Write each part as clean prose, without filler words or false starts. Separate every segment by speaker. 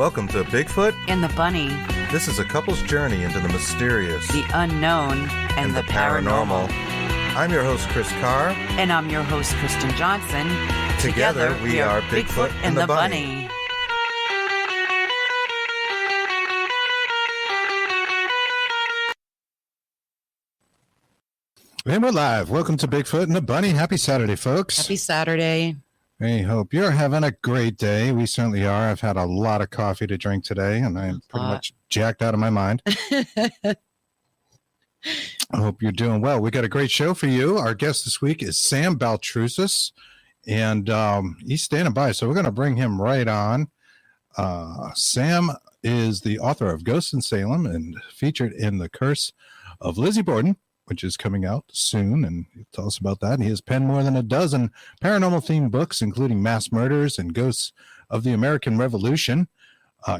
Speaker 1: Welcome to Bigfoot
Speaker 2: and the Bunny.
Speaker 1: This is a couple's journey into the mysterious,
Speaker 2: the unknown, and the paranormal.
Speaker 1: I'm your host, Chris Carr.
Speaker 2: And I'm your host, Kristen Johnson.
Speaker 1: Together we are Bigfoot and the Bunny.
Speaker 3: And we're live. Welcome to Bigfoot and the Bunny. Happy Saturday, folks.
Speaker 2: Happy Saturday.
Speaker 3: I hope you're having a great day. We certainly are. I've had a lot of coffee to drink today, and I'm pretty much jacked out of my mind. I hope you're doing well. We got a great show for you. Our guest this week is Sam Baltrusis, and he's standing by, so we're going to bring him right on. Sam is the author of Ghosts in Salem and featured in The Curse of Lizzie Borden, which is coming out soon, and he'll tell us about that. He has penned more than a dozen paranormal-themed books, including Mass Murders and Ghosts of the American Revolution.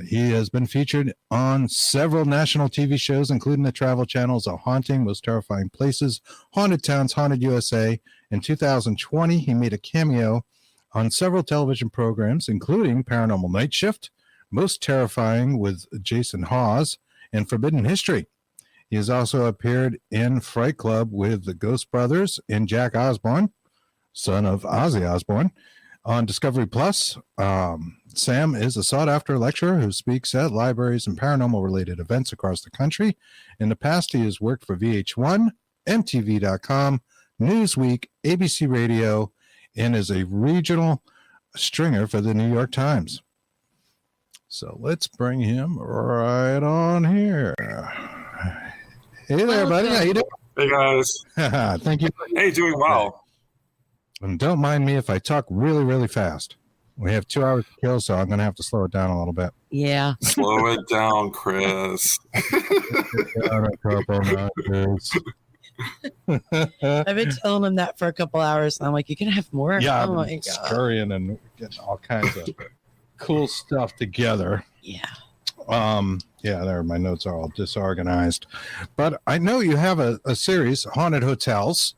Speaker 3: He has been featured on several national TV shows, including the Travel Channel's A Haunting, Most Terrifying Places, Haunted Towns, Haunted USA. In 2020, he made a cameo on several television programs, including Paranormal Night Shift, Most Terrifying with Jason Hawes, and Forbidden History. He has also appeared in Fright Club with the Ghost Brothers and Jack Osborne, son of Ozzy Osbourne, on Discovery Plus. Sam is a sought-after lecturer who speaks at libraries and paranormal-related events across the country. In the past, he has worked for VH1, MTV.com, Newsweek, ABC Radio, and is a regional stringer for the New York Times. So let's bring him right on here. Hey there, buddy. How you doing?
Speaker 4: Hey, guys.
Speaker 3: Thank you.
Speaker 4: Hey, doing well.
Speaker 3: And don't mind me if I talk really, really fast. We have 2 hours to kill, so I'm going to have to slow it down a little bit.
Speaker 2: Yeah.
Speaker 4: Slow it down, Chris.
Speaker 5: I've been telling him that for a couple hours, and I'm like, you can have more?
Speaker 3: Yeah,
Speaker 5: oh my
Speaker 3: I'm
Speaker 5: God.
Speaker 3: scurrying and getting all kinds of cool stuff together.
Speaker 5: Yeah.
Speaker 3: Yeah, there, my notes are all disorganized. But I know you have a series, Haunted Hotels,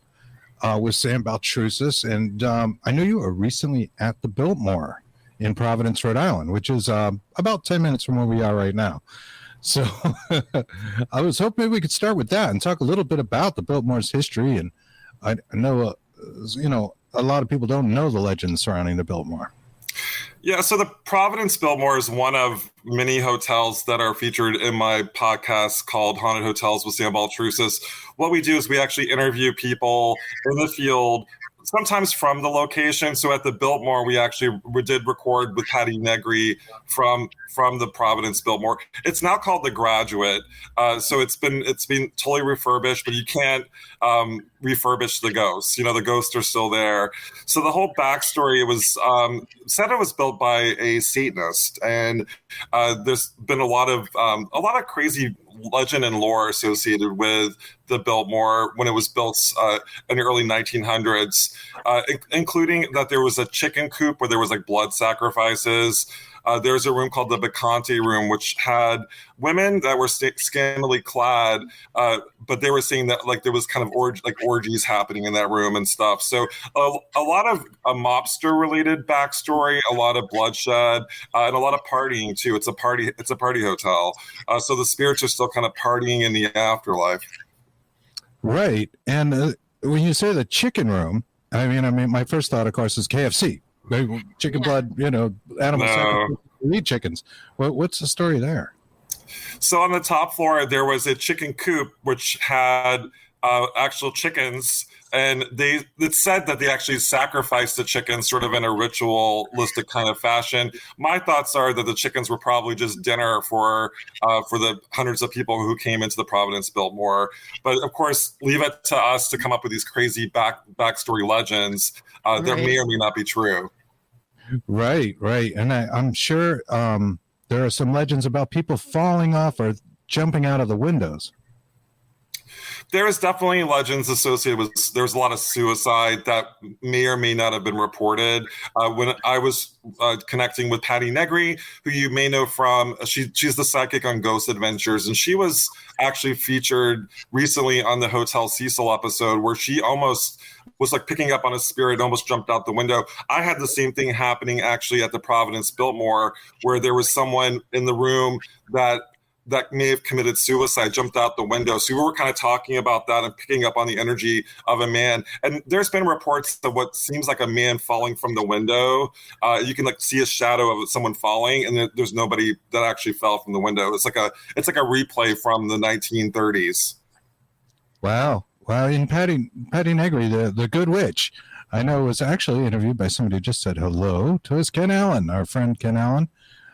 Speaker 3: with Sam Baltrusis, and I know you were recently at the Biltmore in Providence, Rhode Island, which is about 10 minutes from where we are right now. So I was hoping maybe we could start with that and talk a little bit about the Biltmore's history. And I know, a lot of people don't know the legends surrounding the Biltmore.
Speaker 4: Yeah, so the Providence Biltmore is one of many hotels that are featured in my podcast called Haunted Hotels with Sam Baltrusis. What we do is we actually interview people in the field, sometimes from the location. So at the Biltmore, we did record with Patty Negri from the Providence Biltmore. It's now called The Graduate. So it's been totally refurbished, but you can't refurbish the ghosts. The ghosts are still there. So the whole backstory, it was said it was built by a Satanist, and there's been a lot of crazy legend and lore associated with the Biltmore when it was built in the early 1900s, including that there was a chicken coop where there was blood sacrifices. There's a room called the Bacante room, which had women that were scantily clad, but they were saying that there was kind of orgies happening in that room and stuff. So a lot of a mobster-related backstory, a lot of bloodshed, and a lot of partying too. It's a party hotel. So the spirits are still kind of partying in the afterlife. Right.
Speaker 3: And when you say the chicken room, I mean, my first thought, of course, is KFC. Chicken blood, animal sacrifice, eat chickens. What's the story there?
Speaker 4: So on the top floor, there was a chicken coop which had actual chickens, and it said that they actually sacrificed the chickens sort of in a ritualistic kind of fashion. My thoughts are that the chickens were probably just dinner for the hundreds of people who came into the Providence Biltmore. But of course, leave it to us to come up with these crazy backstory legends that may or may not be true.
Speaker 3: Right. And I'm sure there are some legends about people falling off or jumping out of the windows.
Speaker 4: There is definitely legends associated with. There's a lot of suicide that may or may not have been reported. When I was connecting with Patty Negri, who you may know from, she's the psychic on Ghost Adventures, and she was actually featured recently on the Hotel Cecil episode, where she almost was like picking up on a spirit, almost jumped out the window. I had the same thing happening actually at the Providence Biltmore, where there was someone in the room that may have committed suicide, jumped out the window. So we were kind of talking about that and picking up on the energy of a man. And there's been reports of what seems like a man falling from the window. You can like see a shadow of someone falling, and there's nobody that actually fell from the window. It's like a replay from the 1930s.
Speaker 3: Wow. And Patty Negri, the good witch, I know was actually interviewed by somebody who just said hello to us, Ken Allen, our friend Ken Allen,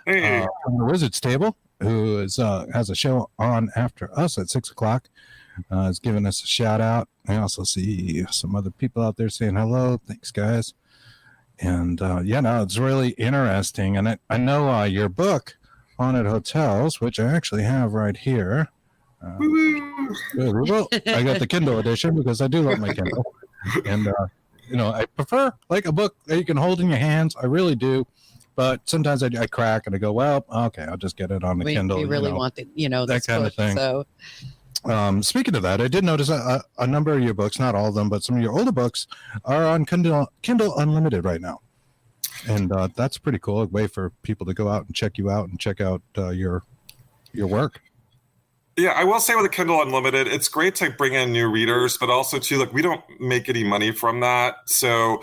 Speaker 3: from the Wizard's Table, who has a show on after us at 6:00. Is giving us a shout out. I also see some other people out there saying hello. Thanks, guys. And it's really interesting. And I know your book, Haunted Hotels, which I actually have right here. Well, I got the Kindle edition because I do love my Kindle. And, I prefer like a book that you can hold in your hands. I really do. But sometimes I crack and I go, well, okay, I'll just get it on the Kindle.
Speaker 5: We really want
Speaker 3: that kind of thing.
Speaker 5: So,
Speaker 3: speaking of that, I did notice a number of your books, not all of them, but some of your older books are on Kindle Unlimited right now. And that's pretty cool. A way for people to go out and check you out and check out your work.
Speaker 4: Yeah, I will say with the Kindle Unlimited, it's great to bring in new readers, but also too, like we don't make any money from that. So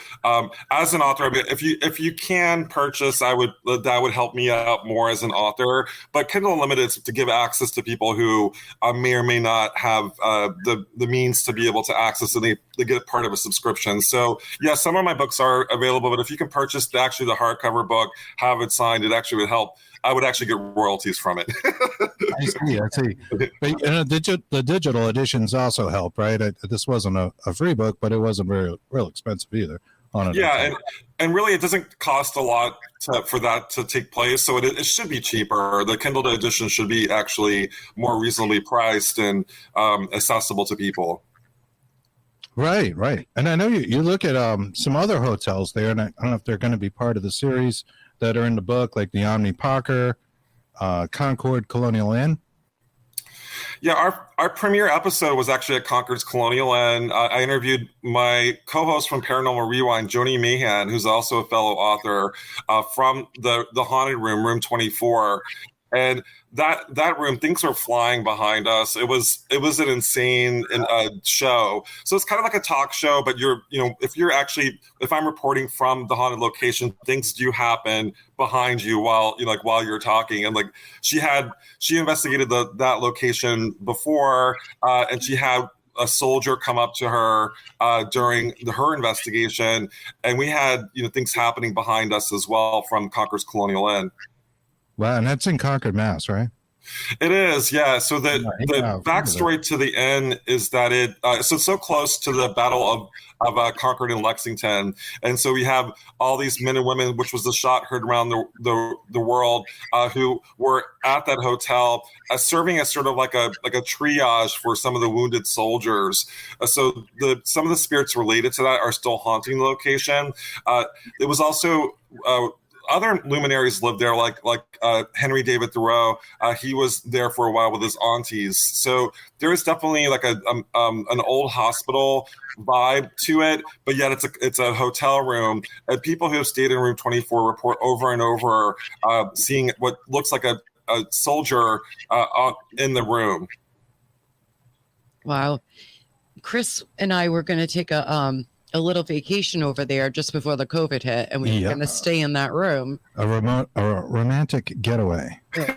Speaker 4: as an author, I mean, if you can purchase, that would help me out more as an author. But Kindle Unlimited is to give access to people who may or may not have the means to be able to access it. They get part of a subscription. So yeah, some of my books are available, but if you can purchase the hardcover book, have it signed, it actually would help. I would actually get royalties from it.
Speaker 3: I see. But, the digital editions also help, right? This wasn't a free book, but it wasn't real expensive either.
Speaker 4: And really, it doesn't cost a lot for that to take place, so it should be cheaper. The Kindle edition should be actually more reasonably priced and accessible to people.
Speaker 3: Right. And I know you look at some other hotels there, and I don't know if they're going to be part of the series that are in the book, like the Omni Parker, Concord Colonial Inn.
Speaker 4: Yeah, our premiere episode was actually at Concord's Colonial Inn. I interviewed my co-host from Paranormal Rewind, Joni Mahan, who's also a fellow author, from the haunted room 24. And that room, things were flying behind us. It was an insane show. So it's kind of like a talk show, but if I'm reporting from the haunted location, things do happen behind you while you're talking. And like she investigated that location before, and she had a soldier come up to her during her investigation, and we had things happening behind us as well from Concord's Colonial Inn.
Speaker 3: Wow, and that's in Concord, Mass, right?
Speaker 4: It is, yeah. So the backstory to the inn is that it's so close to the Battle of Concord and Lexington, and so we have all these men and women, which was the shot heard around the world, who were at that hotel, serving as sort of like a triage for some of the wounded soldiers. So some of the spirits related to that are still haunting the location. It was also other luminaries lived there, like Henry David Thoreau. He was there for a while with his aunties. So there is definitely like an old hospital vibe to it, but yet it's a hotel room. And people who have stayed in room 24 report over and over seeing what looks like a soldier in the room.
Speaker 5: Wow. Chris and I were going to take a little vacation over there just before the COVID hit, and we were going to stay in that room.
Speaker 3: A romantic getaway.
Speaker 5: I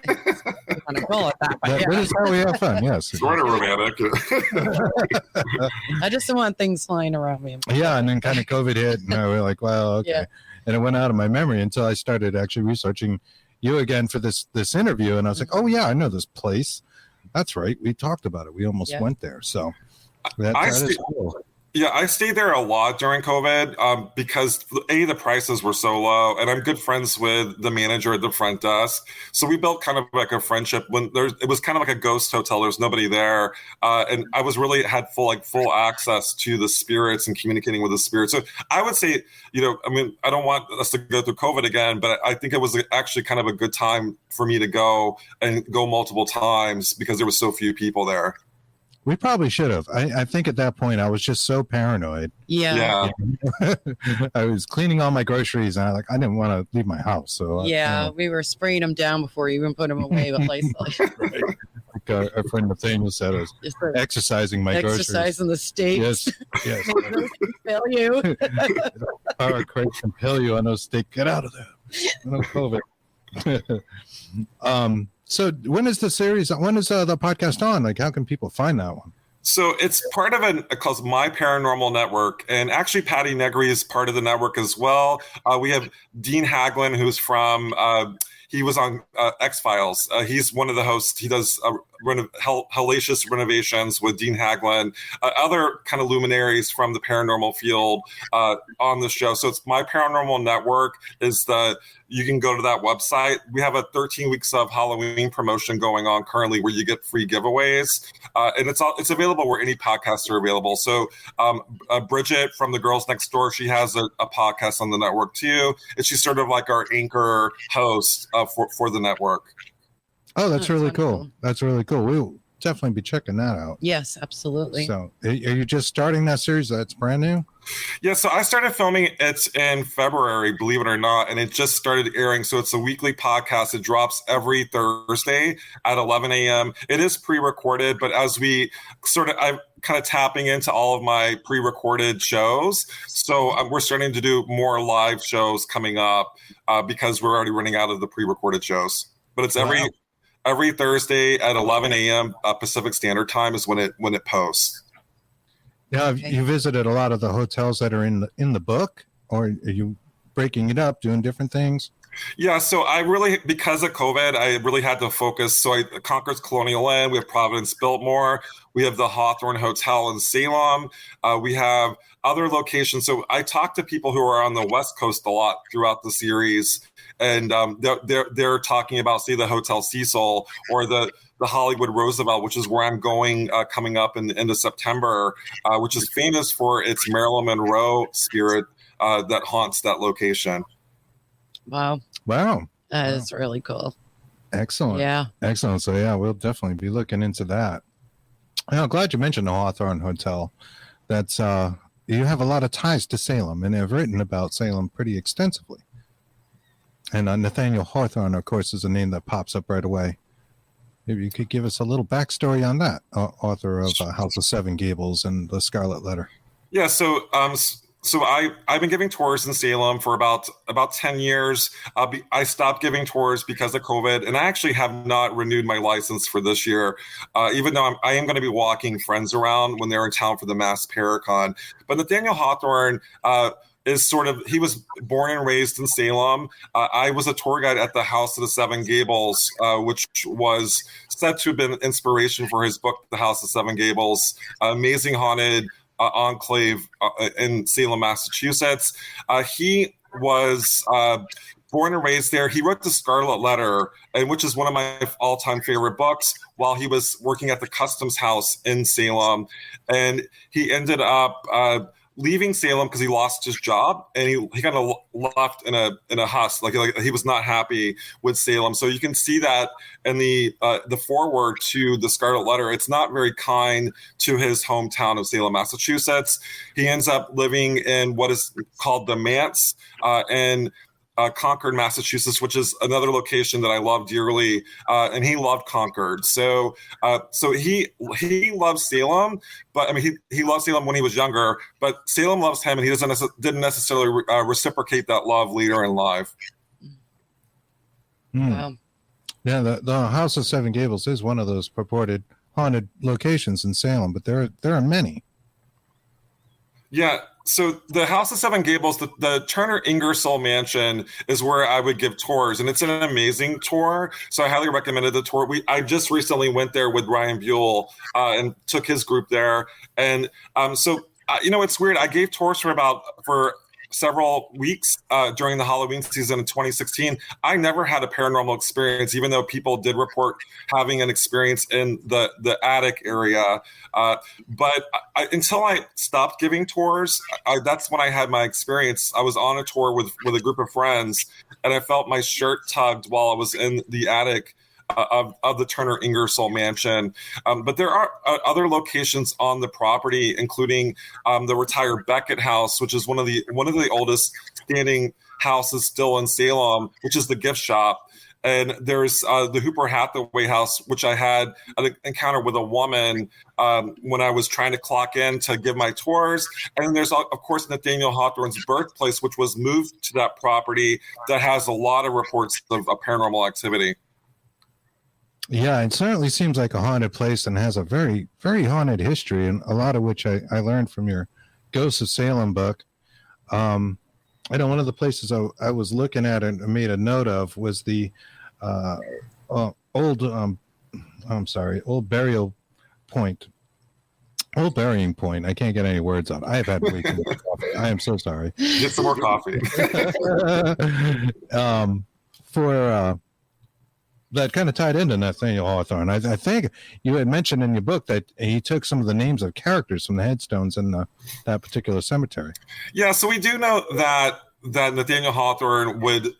Speaker 5: want to call it that.
Speaker 3: That is how we have fun, yes.
Speaker 4: Sort of romantic.
Speaker 5: I just don't want things flying around me.
Speaker 3: Yeah, and then kind of COVID hit, and we were like, well, okay. Yeah. And it went out of my memory until I started actually researching you again for this interview, and I was like, oh, yeah, I know this place. That's right. We talked about it. We almost went there, so that is cool.
Speaker 4: Yeah, I stayed there a lot during COVID because the prices were so low, and I'm good friends with the manager at the front desk. So we built kind of like a friendship. It was kind of like a ghost hotel. There's nobody there, and I was really had full access to the spirits and communicating with the spirits. So I would say, I mean, I don't want us to go through COVID again, but I think it was actually kind of a good time for me to go multiple times because there was so few people there.
Speaker 3: We probably should have. I think at that point I was just so paranoid.
Speaker 5: Yeah.
Speaker 3: I was cleaning all my groceries and I didn't want to leave my house. So
Speaker 5: we were spraying them down before you even put them away with Lysol.
Speaker 3: Right. Like our friend Nathaniel said, I was exercising my groceries.
Speaker 5: Exercising the steaks.
Speaker 3: Yes.
Speaker 5: Fail you.
Speaker 3: Power crates can kill you on those steaks. Get out of there. No COVID. So when is the series? When is the podcast on? Like, how can people find that one?
Speaker 4: So it's part of called My Paranormal Network, and actually Patty Negri is part of the network as well. We have Dean Haglin, who's from. He was on X-Files. He's one of the hosts. He does hellacious renovations with Dean Haglin, other kind of luminaries from the paranormal field on the show. So it's My Paranormal Network you can go to that website. We have a 13 weeks of Halloween promotion going on currently where you get free giveaways. And it's available where any podcasts are available. So Bridget from the Girls Next Door, she has a podcast on the network too. And she's sort of like our anchor host for the network.
Speaker 3: Oh, that's really cool. That's really cool. We'll definitely be checking that out.
Speaker 5: Yes, absolutely.
Speaker 3: So are you just starting that series? That's brand new?
Speaker 4: Yeah, so I started filming it in February, believe it or not, and it just started airing. So it's a weekly podcast. It drops every Thursday at 11 a.m. It is pre-recorded, but as I'm kind of tapping into all of my pre-recorded shows. So we're starting to do more live shows coming up because we're already running out of the pre-recorded shows. But it's every Thursday at 11 a.m. Pacific Standard Time is when it posts.
Speaker 3: Now, have you visited a lot of the hotels that are in the book, or are you breaking it up, doing different things?
Speaker 4: Yeah, so because of COVID, I really had to focus. So I conquered Colonial Inn. We have Providence Biltmore. We have the Hawthorne Hotel in Salem. We have other locations. So I talk to people who are on the West Coast a lot throughout the series, and they're talking about, say, the Hotel Cecil or the Hollywood Roosevelt, which is where I'm going coming up in the end of September, which is famous for its Marilyn Monroe spirit that haunts that location.
Speaker 5: Wow. That is really cool.
Speaker 3: Excellent.
Speaker 5: Yeah.
Speaker 3: Excellent. So yeah, we'll definitely be looking into that. I'm glad you mentioned the Hawthorne Hotel. That's you have a lot of ties to Salem, and have written about Salem pretty extensively. And Nathaniel Hawthorne, of course, is a name that pops up right away. Maybe you could give us a little backstory on that, author of House of Seven Gables and The Scarlet Letter.
Speaker 4: Yeah, so I've been giving tours in Salem for about 10 years. I stopped giving tours because of COVID, and I actually have not renewed my license for this year, even though I am going to be walking friends around when they're in town for the Mass Paracon. But Nathaniel Hawthorne he was born and raised in Salem. I was a tour guide at the House of the Seven Gables, which was said to have been inspiration for his book, The House of Seven Gables, amazing haunted enclave in Salem, Massachusetts. He was born and raised there. He wrote The Scarlet Letter, which is one of my all-time favorite books, while he was working at the Customs House in Salem. And he ended up leaving Salem because he lost his job, and he kind of left in a husk, like he was not happy with Salem. So you can see that in the foreword to The Scarlet Letter. It's not very kind to his hometown of Salem, Massachusetts. He ends up living in what is called the Manse in Concord, Massachusetts, which is another location that I love dearly, and he loved Concord. So he loves Salem, but I mean he loved Salem when he was younger. But Salem loves him, and he didn't necessarily reciprocate that love later in life.
Speaker 5: Wow.
Speaker 3: Yeah, the House of Seven Gables is one of those purported haunted locations in Salem, but there are many. Yeah.
Speaker 4: So the House of Seven Gables, the Turner Ingersoll Mansion is where I would give tours, and it's an amazing tour. So I highly recommended the tour. I just recently went there with Ryan Buell and took his group there. And so It's weird. I gave tours for several weeks during the Halloween season in 2016. I never had a paranormal experience, even though people did report having an experience in the attic area. But until I stopped giving tours, that's when I had my experience. I was on a tour with a group of friends, and I felt my shirt tugged while I was in the attic of the Turner Ingersoll mansion. But there are other locations on the property, including the retired Beckett House, which is one of the oldest standing houses still in Salem, which is the gift shop. And there's the Hooper Hathaway House, which I had an encounter with a woman when I was trying to clock in to give my tours. And then there's, of course, Nathaniel Hawthorne's birthplace, which was moved to that property, that has a lot of reports of paranormal activity.
Speaker 3: Yeah, it certainly seems like a haunted place and has a very, very haunted history, and a lot of which I learned from your Ghosts of Salem book. I know one of the places I was looking at and made a note of was the old burial point. Old burying point. I can't get any words out. I have had way too much coffee. I am so sorry.
Speaker 4: Get some more coffee.
Speaker 3: That kind of tied into Nathaniel Hawthorne. I think you had mentioned in your book that he took some of the names of characters from the headstones in that particular cemetery.
Speaker 4: Yeah, so we do know that Nathaniel Hawthorne would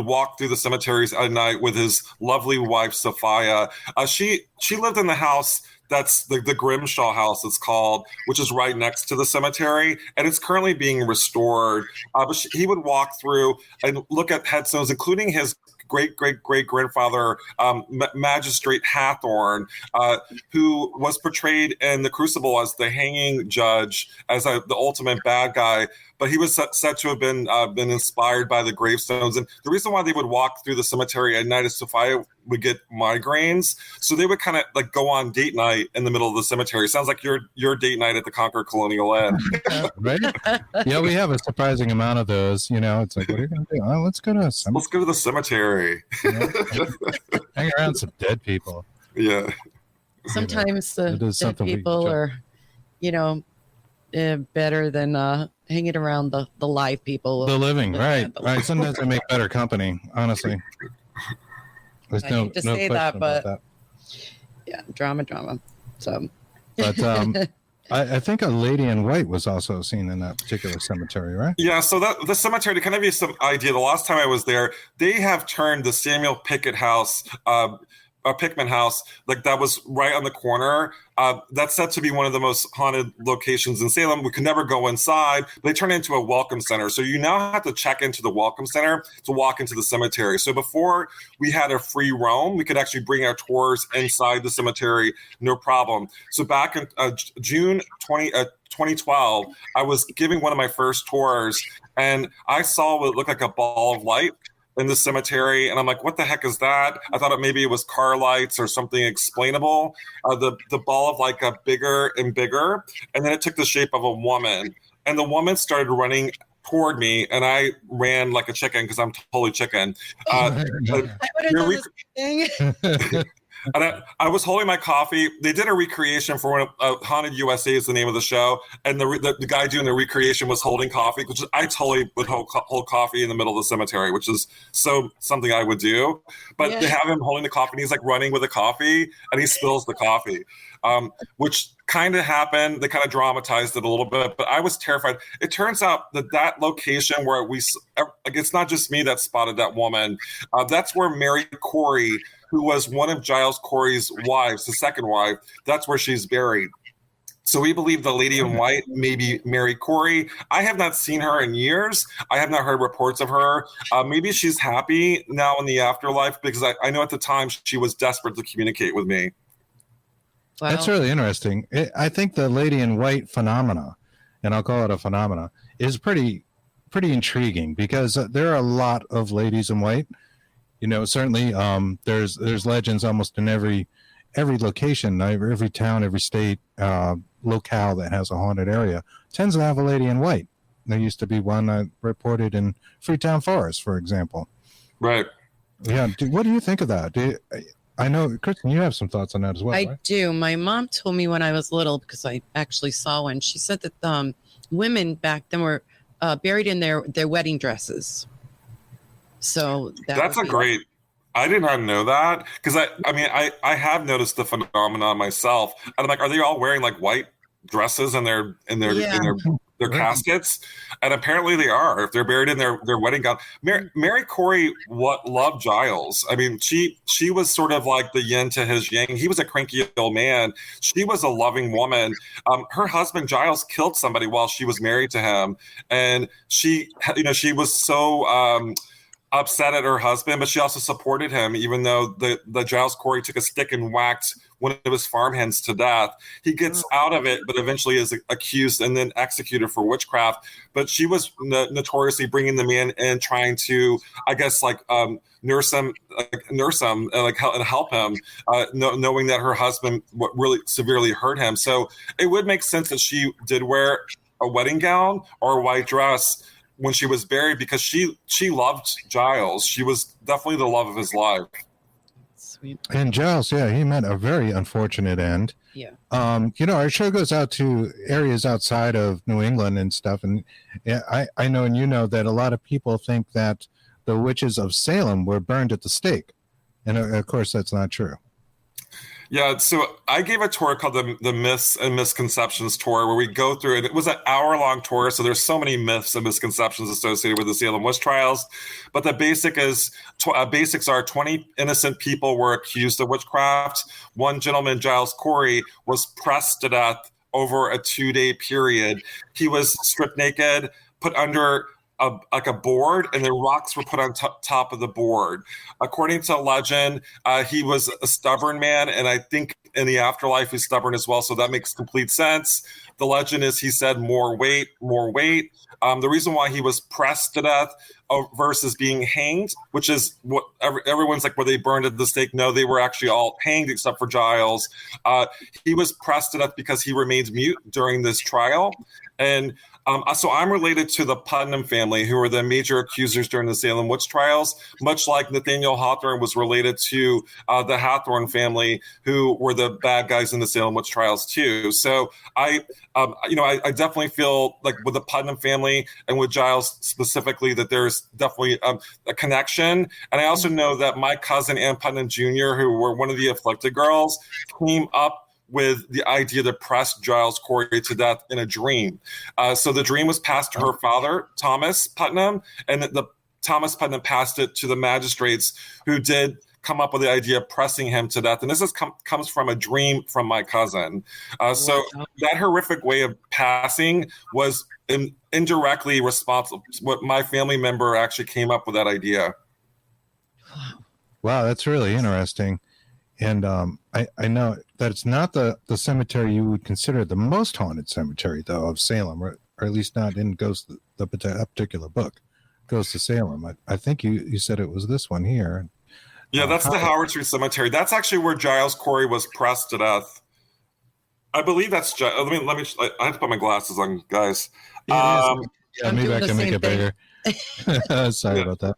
Speaker 4: walk through the cemeteries at night with his lovely wife, Sophia. She lived in the house that's the Grimshaw House, it's called, which is right next to the cemetery, and it's currently being restored. But he would walk through and look at headstones, including his great-great-great-grandfather, Magistrate Hathorne, who was portrayed in The Crucible as the hanging judge, as the ultimate bad guy. But he was said to have been inspired by the gravestones. And the reason why they would walk through the cemetery at night is Sophia would get migraines. So they would kind of like go on date night in the middle of the cemetery. Sounds like your date night at the Concord Colonial Inn.
Speaker 3: Right? Yeah, we have a surprising amount of those. It's like, what are you going to do? Oh, let's go to the cemetery.
Speaker 4: Let's go to the cemetery.
Speaker 3: Hang around some dead people.
Speaker 4: Yeah.
Speaker 5: Sometimes the dead people are, better than hanging around the live people.
Speaker 3: The living, right. Sometimes they make better company, honestly.
Speaker 5: I hate to say that, but yeah, drama. So,
Speaker 3: but I think a lady in white was also seen in that particular cemetery, right?
Speaker 4: Yeah. So the cemetery, to kind of give you some idea, the last time I was there, they have turned the Samuel Pickett House, Pickman House, like that was right on the corner. That's said to be one of the most haunted locations in Salem. We could never go inside. They turned it into a welcome center. So you now have to check into the welcome center to walk into the cemetery. So before we had a free roam, we could actually bring our tours inside the cemetery, no problem. So back in June 2012, I was giving one of my first tours, and I saw what looked like a ball of light in the cemetery, and I'm like, what the heck is that? I thought maybe it was car lights or something explainable. The ball of light got bigger and bigger, and then it took the shape of a woman, and the woman started running toward me, and I ran like a chicken because I'm totally chicken.
Speaker 5: I would have done the same thing.
Speaker 4: And I was holding my coffee. They did a recreation for one of Haunted USA is the name of the show. And the guy doing the recreation was holding coffee, which is, I totally would hold coffee in the middle of the cemetery, which is something I would do. But they have him holding the coffee, and he's like running with the coffee, and he spills the coffee, which kind of happened. They kind of dramatized it a little bit, but I was terrified. It turns out that location where it's not just me that spotted that woman. That's where Mary Corey, who was one of Giles Corey's wives, the second wife, that's where she's buried. So we believe the lady in white may be Mary Corey. I have not seen her in years. I have not heard reports of her. Maybe she's happy now in the afterlife, because I know at the time she was desperate to communicate with me.
Speaker 3: Wow. That's really interesting. I think the lady in white phenomena, and I'll call it a phenomena, is pretty intriguing, because there are a lot of ladies in white. Certainly there's legends almost in every location, every town, every state, locale that has a haunted area tends to have a lady in white. There used to be one reported in Freetown Forest, for example.
Speaker 4: Right.
Speaker 3: Yeah. What do you think of that? I know, Kristen, you have some thoughts on that as well,
Speaker 5: I
Speaker 3: right?
Speaker 5: do. My mom told me when I was little, because I actually saw one. She said that women back then were buried in their wedding dresses. So
Speaker 4: That's a great. I did not know that because I have noticed the phenomenon myself. And I'm like, are they all wearing like white dresses in their caskets? And apparently they are. If they're buried in their wedding gown. Mary Corey loved Giles. I mean, she was sort of like the yin to his yang. He was a cranky old man. She was a loving woman. Her husband Giles killed somebody while she was married to him, and she was so upset at her husband, but she also supported him, even though the Giles Corey took a stick and whacked one of his farmhands to death. He gets out of it, but eventually is accused and then executed for witchcraft. But she was notoriously bringing the man in, trying to, I guess, nurse him, and help him, knowing that her husband really severely hurt him. So it would make sense that she did wear a wedding gown or a white dress when she was buried, because she loved Giles. She was definitely the love of his life.
Speaker 5: Sweet.
Speaker 3: And Giles, he met a very unfortunate end.
Speaker 5: Yeah.
Speaker 3: Our show goes out to areas outside of New England and stuff, and I know, and you know, that a lot of people think that the witches of Salem were burned at the stake, and of course that's not true.
Speaker 4: Yeah, so I gave a tour called the Myths and Misconceptions tour, where we go through it. It was an hour-long tour, so there's so many myths and misconceptions associated with the Salem witch trials. But the basics are 20 innocent people were accused of witchcraft. One gentleman, Giles Corey, was pressed to death over a 2-day period. He was stripped naked, put under a board, and the rocks were put on top of the board. According to legend, he was a stubborn man, and I think in the afterlife he's stubborn as well, so that makes complete sense. The legend is he said, more weight, more weight. The reason why he was pressed to death versus being hanged, which is what everyone's like, were they burned at the stake? No, they were actually all hanged except for Giles. He was pressed to death because he remained mute during this trial. And so I'm related to the Putnam family, who were the major accusers during the Salem witch trials, much like Nathaniel Hawthorne was related to the Hathorne family, who were the bad guys in the Salem witch trials too. So I definitely feel like with the Putnam family and with Giles specifically that there's definitely a connection. And I also know that my cousin Ann Putnam Jr., who were one of the afflicted girls, came up with the idea to press Giles Corey to death in a dream. So the dream was passed to her father, Thomas Putnam, and the Thomas Putnam passed it to the magistrates, who did come up with the idea of pressing him to death. And this comes from a dream from my cousin. So that horrific way of passing was indirectly responsible. What my family member actually came up with that idea.
Speaker 3: Wow, that's really interesting. And I know that it's not the cemetery you would consider the most haunted cemetery, though, of Salem, or at least not in Ghost, the particular book, Ghost of Salem. I think you said it was this one here.
Speaker 4: Yeah, that's the Howard Street Cemetery. That's actually where Giles Corey was pressed to death. I believe that's. Let me. I have to put my glasses on, guys.
Speaker 3: Maybe I can make it bigger. Sorry about that.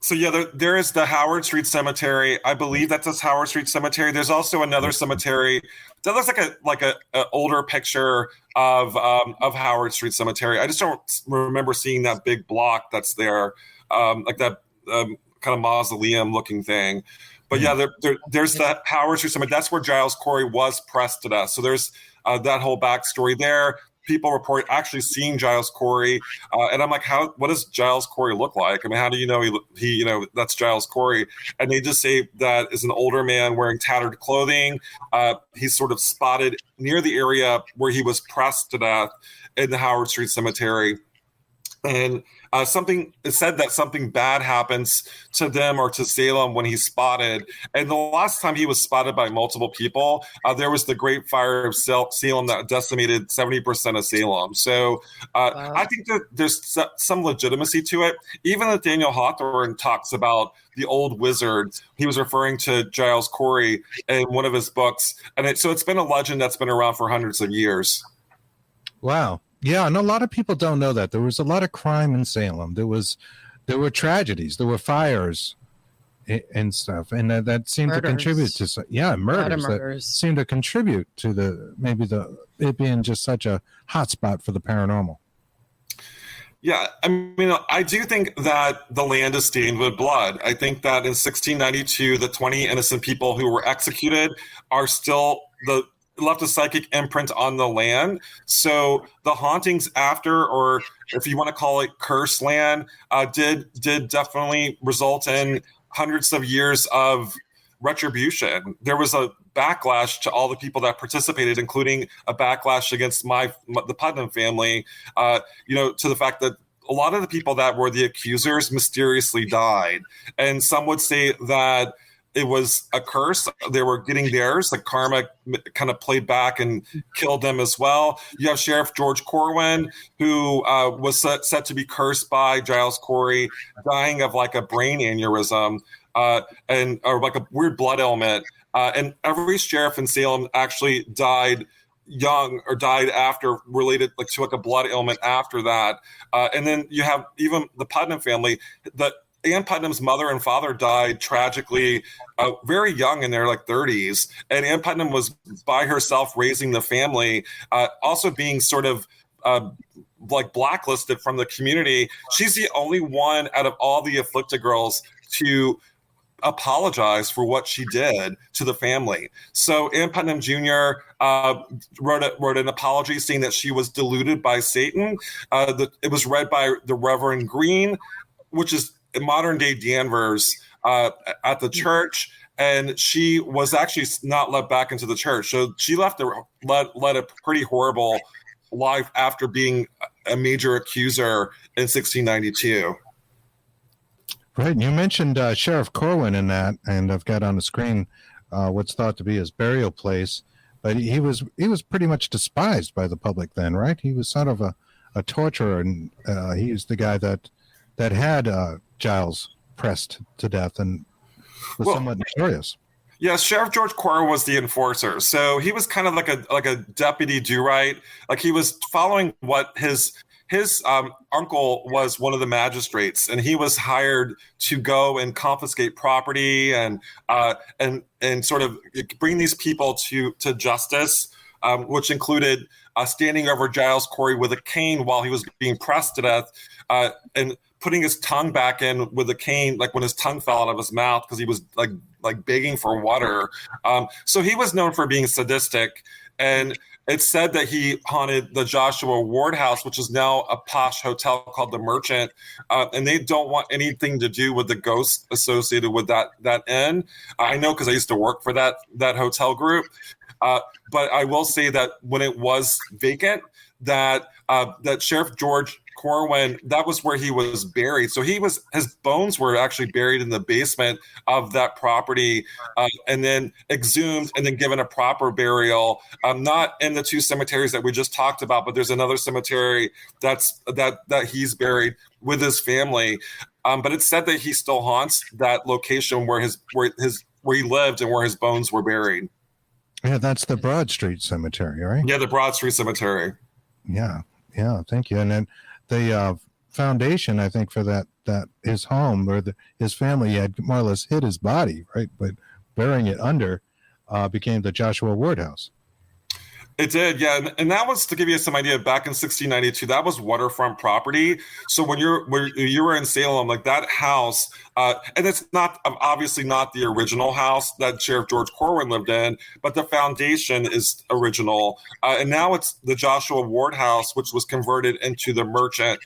Speaker 4: So yeah, there is the Howard Street Cemetery. I believe that's this Howard Street Cemetery. There's also another cemetery that looks like a older picture of Howard Street Cemetery. I just don't remember seeing that big block that's there, like that kind of mausoleum looking thing. But yeah, there's the Howard Street Cemetery. That's where Giles Corey was pressed to death. So there's that whole backstory there. People report actually seeing Giles Corey, and I'm like, what does Giles Corey look like? I mean, how do you know he that's Giles Corey? And they just say that is an older man wearing tattered clothing. He's sort of spotted near the area where he was pressed to death in the Howard Street Cemetery, and it said that something bad happens to them or to Salem when he's spotted. And the last time he was spotted by multiple people, there was the Great Fire of Salem that decimated 70% of Salem. So wow. I think that there's some legitimacy to it. Even Nathaniel Hawthorne talks about the old wizard. He was referring to Giles Corey in one of his books. And so it's been a legend that's been around for hundreds of years.
Speaker 3: Wow. Yeah, and a lot of people don't know that. There was a lot of crime in Salem. There were tragedies. There were fires. and stuff, and that seemed to contribute to murders that seemed to contribute to it being just such a hotspot for the paranormal.
Speaker 4: Yeah, I mean, I do think that the land is stained with blood. I think that in 1692, the 20 innocent people who were executed are still left a psychic imprint on the land. So the hauntings after, or if you want to call it curse land, did definitely result in hundreds of years of retribution. There was a backlash to all the people that participated, including a backlash against the Putnam family, to the fact that a lot of the people that were the accusers mysteriously died. And some would say that it was a curse. They were getting theirs. Like karma kind of played back and killed them as well. You have Sheriff George Corwin, who was set to be cursed by Giles Corey, dying of like a brain aneurysm or like a weird blood ailment. And every sheriff in Salem actually died young or died after related to like a blood ailment after that. And then you have even the Putnam family. Ann Putnam's mother and father died tragically very young in their 30s. And Ann Putnam was by herself raising the family, also being sort of blacklisted from the community. She's the only one out of all the afflicted girls to apologize for what she did to the family. So Ann Putnam Jr. Wrote an apology saying that she was deluded by Satan. It was read by the Reverend Green, which is modern day Danvers at the church, and she was actually not let back into the church. So she led a pretty horrible life after being a major accuser in 1692.
Speaker 3: Right. You mentioned Sheriff Corwin in that, and I've got on the screen what's thought to be his burial place. But he was pretty much despised by the public then, right? He was sort of a torturer, and he was the guy that had Giles pressed to death and was somewhat notorious.
Speaker 4: Yes, Sheriff George Corwin was the enforcer. So he was kind of like a deputy do-right. Like he was following what his uncle was one of the magistrates, and he was hired to go and confiscate property and sort of bring these people to justice, which included standing over Giles Corey with a cane while he was being pressed to death, and putting his tongue back in with a cane, like when his tongue fell out of his mouth because he was like begging for water. So he was known for being sadistic, and it's said that he haunted the Joshua Ward House, which is now a posh hotel called the Merchant, and they don't want anything to do with the ghosts associated with that inn. I know because I used to work for that hotel group, but I will say that when it was vacant, that Sheriff George Corwin, that was where he was buried. So his bones were actually buried in the basement of that property, and then exhumed and then given a proper burial. Not in the two cemeteries that we just talked about, but there's another cemetery that he's buried with his family. But it's said that he still haunts that location where he lived and where his bones were buried.
Speaker 3: Yeah, that's the Broad Street Cemetery, right?
Speaker 4: Yeah, the Broad Street Cemetery.
Speaker 3: Yeah, thank you. And then the foundation, I think, for that his home or his family had more or less hid his body, right? But burying it under became the Joshua Ward House.
Speaker 4: It did, yeah, and that was, to give you some idea, back in 1692, that was waterfront property. So when you were in Salem, like that house, and it's not obviously not the original house that Sheriff George Corwin lived in, but the foundation is original, and now it's the Joshua Ward House, which was converted into the Merchant,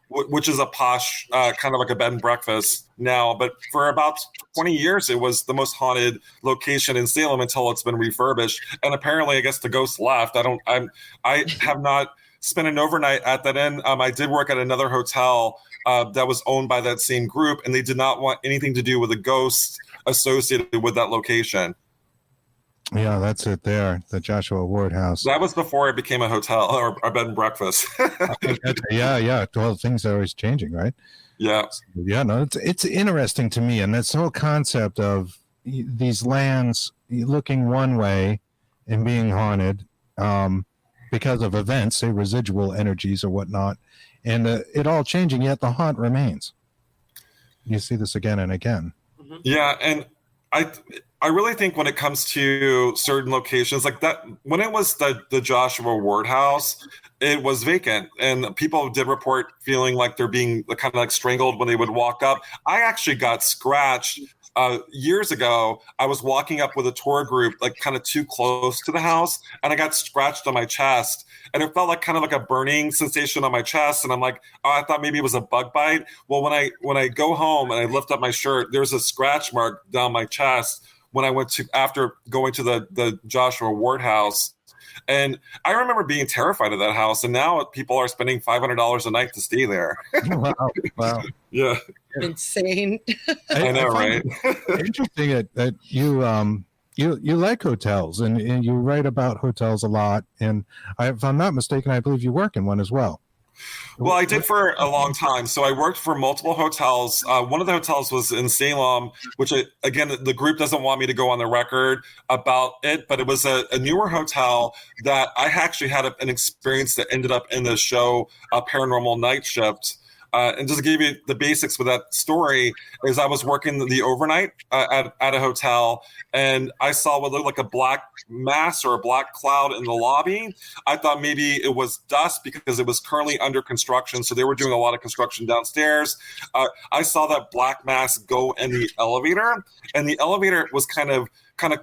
Speaker 4: which is a posh kind of like a bed and breakfast now. But for about 20 years, it was the most haunted location in Salem until it's been refurbished. And apparently, I guess the ghost left. I have not spent an overnight at that inn. I did work at another hotel that was owned by that same group, and they did not want anything to do with the ghosts associated with that location.
Speaker 3: Yeah, that's it there, the Joshua Ward House.
Speaker 4: That was before it became a hotel or a bed and breakfast.
Speaker 3: Yeah. Well, things are always changing, right?
Speaker 4: Yeah.
Speaker 3: Yeah, no, it's interesting to me. And this whole concept of these lands looking one way and being haunted because of events, say residual energies or whatnot, and it all changing, yet the haunt remains. You see this again and again.
Speaker 4: Yeah, and I really think when it comes to certain locations like that, when it was the Joshua Ward house, it was vacant, and people did report feeling like they're being kind of like strangled when they would walk up. I actually got scratched years ago. I was walking up with a tour group, like kind of too close to the house, and I got scratched on my chest, and it felt like kind of like a burning sensation on my chest. And I'm like, oh, I thought maybe it was a bug bite. Well, when I go home and I lift up my shirt, there's a scratch mark down my chest when I went to after going to the Joshua Ward house. And I remember being terrified of that house, and now people are spending $500 a night to stay there.
Speaker 3: Wow.
Speaker 4: Yeah,
Speaker 5: Insane.
Speaker 4: I know, right?
Speaker 3: Interesting that you like hotels and you write about hotels a lot. And if I'm not mistaken, I believe you work in one as well.
Speaker 4: Well, I did for a long time. So I worked for multiple hotels. One of the hotels was in Salem, which, again, the group doesn't want me to go on the record about it, but it was a newer hotel that I actually had an experience that ended up in the show Paranormal Night Shift. And just to give you the basics with that story is I was working the overnight at a hotel, and I saw what looked like a black mass or a black cloud in the lobby. I thought maybe it was dust because it was currently under construction. So they were doing a lot of construction downstairs. I saw that black mass go in the elevator, and the elevator was kind of like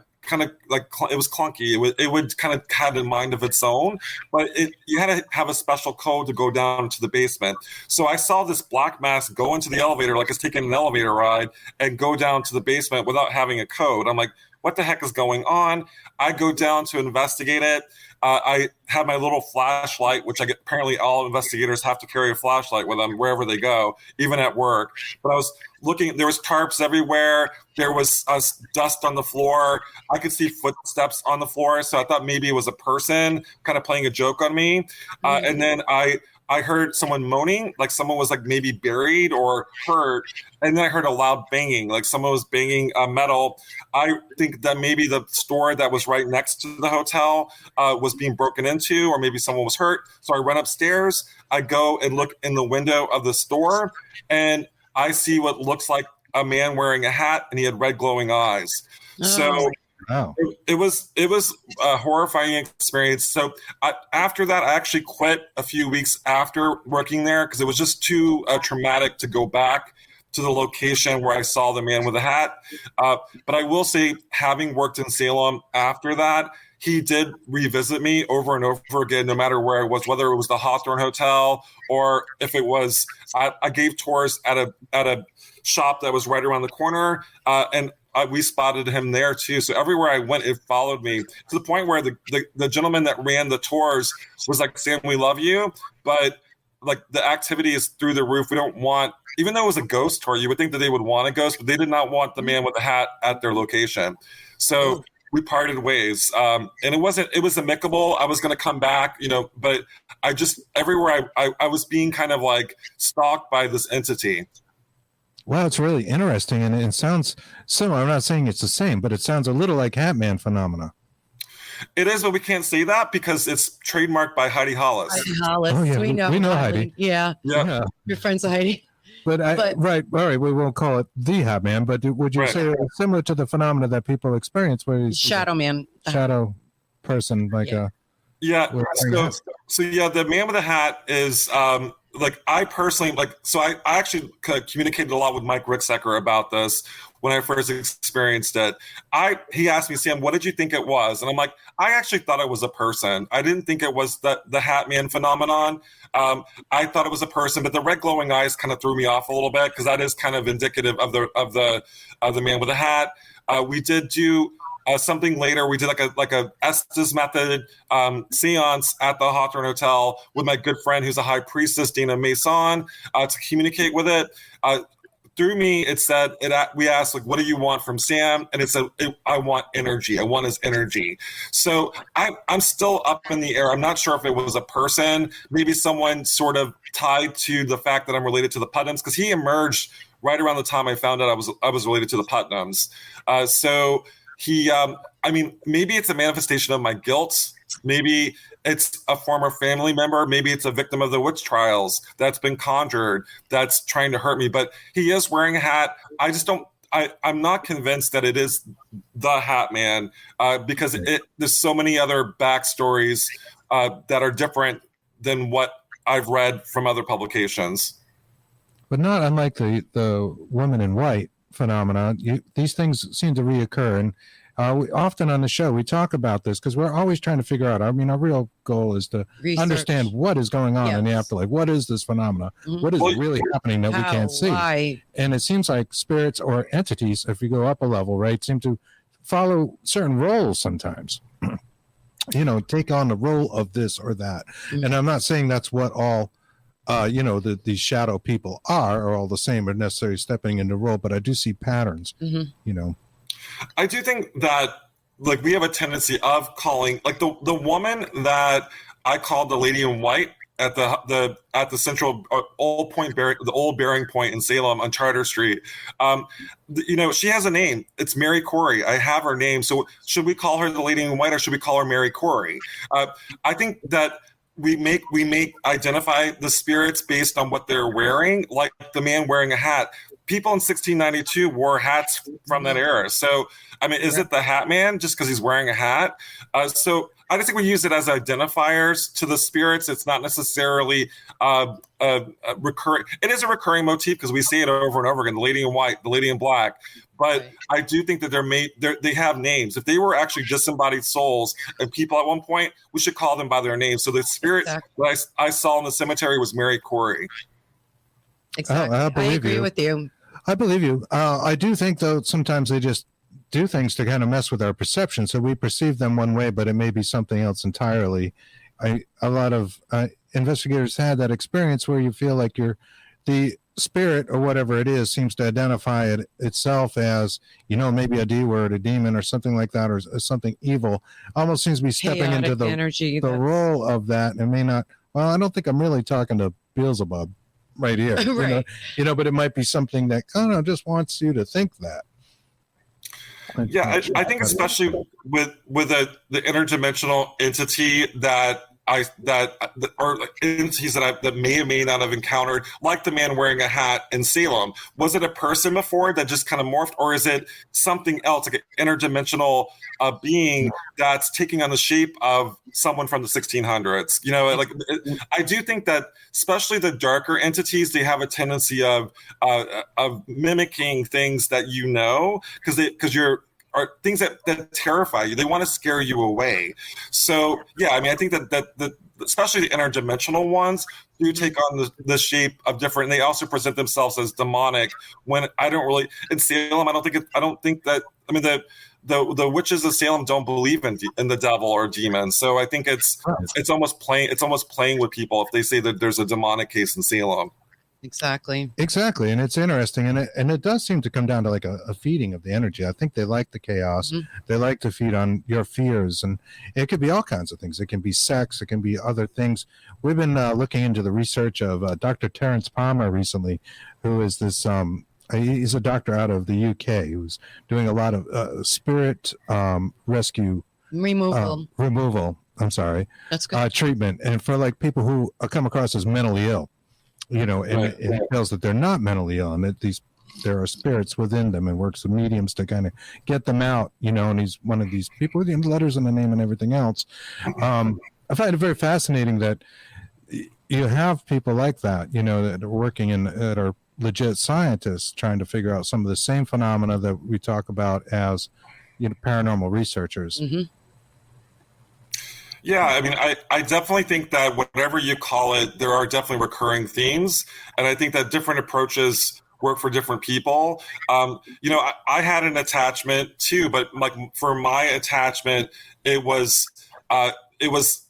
Speaker 4: it was clunky. It would kind of have a mind of its own, but you had to have a special code to go down to the basement. So I saw this black mass go into the elevator like it's taking an elevator ride and go down to the basement without having a code. I'm like, what the heck is going on? I go down to investigate it. I had my little flashlight, which apparently all investigators have to carry a flashlight with them wherever they go, even at work. But I was looking, there was tarps everywhere. There was dust on the floor. I could see footsteps on the floor. So I thought maybe it was a person kind of playing a joke on me. And then I heard someone moaning, like someone was like maybe buried or hurt. And then I heard a loud banging, like someone was banging metal. I think that maybe the store that was right next to the hotel was being broken into, or maybe someone was hurt. So I run upstairs. I go and look in the window of the store, and I see what looks like a man wearing a hat, and he had red glowing eyes. So it was a horrifying experience. So after that, I actually quit a few weeks after working there because it was just too traumatic to go back to the location where I saw the man with a hat. But I will say, having worked in Salem after that, he did revisit me over and over again, no matter where I was, whether it was the Hawthorne Hotel or if it was, I gave tours at a shop that was right around the corner, and we spotted him there too. So everywhere I went, it followed me to the point where the gentleman that ran the tours was like, "Sam, we love you, but like the activity is through the roof. We don't want," even though it was a ghost tour, you would think that they would want a ghost, but they did not want the man with the hat at their location. So we parted ways. And it was amicable. I was going to come back, but I just, everywhere I was being kind of like stalked by this entity.
Speaker 3: Wow, it's really interesting, and it sounds similar. I'm not saying it's the same, but it sounds a little like Hatman phenomena.
Speaker 4: It is, but we can't say that because it's trademarked by Heidi Hollis.
Speaker 5: Heidi Hollis.
Speaker 3: Oh, yeah,
Speaker 5: we know
Speaker 3: Heidi.
Speaker 5: Yeah. Your friend's Heidi.
Speaker 3: But right, all right, we won't call it the Hatman, but would you say it's similar to the phenomena that people experience, where he's
Speaker 5: Shadow Man,
Speaker 3: shadow person, like
Speaker 4: So the man with the hat is like, I personally I actually communicated a lot with Mike Ricksecker about this when I first experienced it. He asked me, "Sam, what did you think it was?" And I'm like, I actually thought it was a person. I didn't think it was the Hat Man phenomenon. I thought it was a person, but the red glowing eyes kind of threw me off a little bit because that is kind of indicative of the man with the hat. We did do something later. We did like a Estes method seance at the Hawthorne Hotel with my good friend who's a high priestess, Dana Mason, to communicate with it. Through me, it said, we asked, like, what do you want from Sam? And it said, I want energy. I want his energy. So I'm still up in the air. I'm not sure if it was a person, maybe someone sort of tied to the fact that I'm related to the Putnams, because he emerged right around the time I found out I was related to the Putnams. So he, maybe it's a manifestation of my guilt. Maybe it's a former family member. Maybe it's a victim of the witch trials that's been conjured, that's trying to hurt me. But he is wearing a hat. I just don't, I'm not convinced that it is the Hat Man because there's so many other backstories that are different than what I've read from other publications.
Speaker 3: But not unlike the woman in white phenomenon, these things seem to reoccur. And we, often on the show, we talk about this because we're always trying to figure out. I mean, our real goal is to understand what is going on in the afterlife. What is this phenomena? Mm-hmm. What is really happening that we can't see?
Speaker 5: Why?
Speaker 3: And it seems like spirits or entities, if you go up a level, right, seem to follow certain roles sometimes. Take on the role of this or that. Mm-hmm. And I'm not saying that's what all these shadow people are all the same or necessarily stepping into role, but I do see patterns. Mm-hmm.
Speaker 4: I do think that like we have a tendency of calling like the woman that I called the lady in white at the central old Bearing Point in Salem on Charter Street. She has a name. It's Mary Corey. I have her name. So should we call her the lady in white or should we call her Mary Corey? I think that we make identify the spirits based on what they're wearing, like the man wearing a hat. People in 1692 wore hats from that era. So, I mean, is it the Hat Man just because he's wearing a hat? So I just think we use it as identifiers to the spirits. It's not necessarily recurring. It is a recurring motif because we see it over and over again, the lady in white, the lady in black. But I do think that they have names. If they were actually disembodied souls and people at one point, we should call them by their names. So the spirit that I saw in the cemetery was Mary Corey.
Speaker 5: Exactly. I agree with you.
Speaker 3: I believe you. I do think, though, sometimes they just do things to kind of mess with our perception. So we perceive them one way, but it may be something else entirely. A lot of investigators had that experience where you feel like the spirit or whatever it is seems to identify itself as, maybe a D word, a demon or something like that, or something evil. Almost seems to be stepping into the energy, the role of that. And may not, well, I don't think I'm really talking to Beelzebub right here, right. But it might be something that kind of just wants you to think that.
Speaker 4: Yeah, I think especially with the interdimensional entity that entities that may or may not have encountered, like the man wearing a hat in Salem. Was it a person before that just kind of morphed, or is it something else, like an interdimensional being that's taking on the shape of someone from the 1600s? I do think that especially the darker entities, they have a tendency of mimicking things that because are things that terrify you. They want to scare you away. So yeah, I mean, I think that especially the interdimensional ones do take on the shape of different. And they also present themselves as demonic. When I don't really in Salem, I don't think that. I mean, the witches of Salem don't believe in the devil or demons. So I think it's almost playing with people if they say that there's a demonic case in Salem.
Speaker 5: Exactly.
Speaker 3: And it's interesting, and it does seem to come down to like a feeding of the energy. I think they like the chaos. Mm-hmm. They like to feed on your fears, and it could be all kinds of things. It can be sex. It can be other things. We've been looking into the research of Dr. Terence Palmer recently, who is this he's a doctor out of the UK who's doing a lot of spirit rescue removal. I'm sorry.
Speaker 5: That's good.
Speaker 3: Treatment, and for like people who come across as mentally ill. It feels that they're not mentally ill and that there are spirits within them, and works with mediums to kind of get them out, and he's one of these people with letters in the name and everything else. I find it very fascinating that you have people like that, that are working that are legit scientists trying to figure out some of the same phenomena that we talk about as, paranormal researchers.
Speaker 5: Mm-hmm.
Speaker 4: Yeah, I mean, I definitely think that whatever you call it, there are definitely recurring themes. And I think that different approaches work for different people. I had an attachment too, but like for my attachment, it was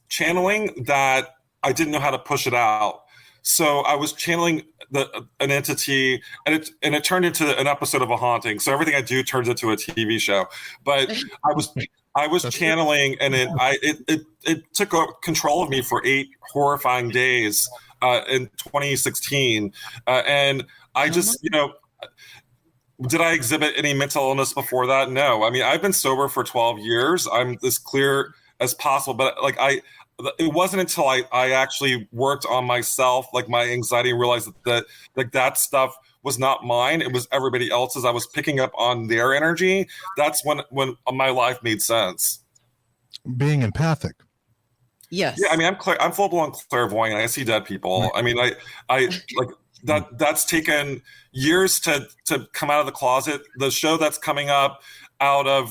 Speaker 4: channeling that I didn't know how to push it out. So I was channeling an entity, and it turned into an episode of A Haunting. So everything I do turns into a TV show. But I was channeling, and it took control of me for 8 horrifying days in 2016, and I just did I exhibit any mental illness before that? No. I mean, I've been sober for 12 years. I'm as clear as possible, but it wasn't until I actually worked on myself, like my anxiety, and realized that stuff was not mine. It was everybody else's. I was picking up on their energy. That's when my life made sense.
Speaker 3: Being empathic.
Speaker 5: Yes.
Speaker 4: Yeah, I mean, I'm full blown clairvoyant. I see dead people. I mean, I like that's taken years to come out of the closet. The show that's coming up out of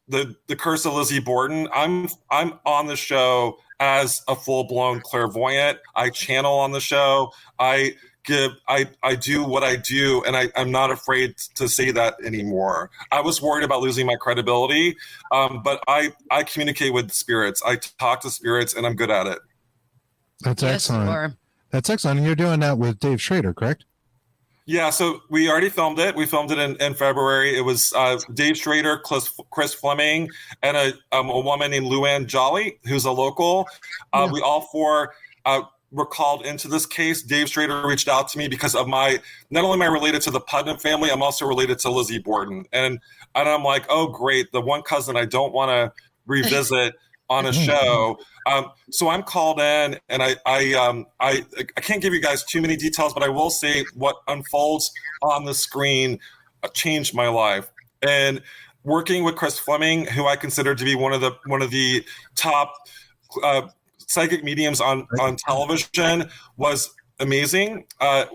Speaker 4: the Curse of Lizzie Borden. I'm on the show as a full blown clairvoyant. I channel on the show. I do what I do, and I'm not afraid to say that anymore. I was worried about losing my credibility, but I communicate with spirits. I talk to spirits, and I'm good at it.
Speaker 3: That's excellent. That's excellent. And you're doing that with Dave Schrader, correct?
Speaker 4: Yeah, so we already filmed it. We filmed it in February. It was Dave Schrader, Chris Fleming, and a woman named Luann Jolly, who's a local. We all four were called into this case. Dave Schrader reached out to me because of not only am I related to the Putnam family, I'm also related to Lizzie Borden. And I'm like, oh, great. The one cousin I don't want to revisit on a show. So I'm called in, and I can't give you guys too many details, but I will say what unfolds on the screen changed my life. And working with Chris Fleming, who I consider to be one of the top psychic mediums on television, was amazing.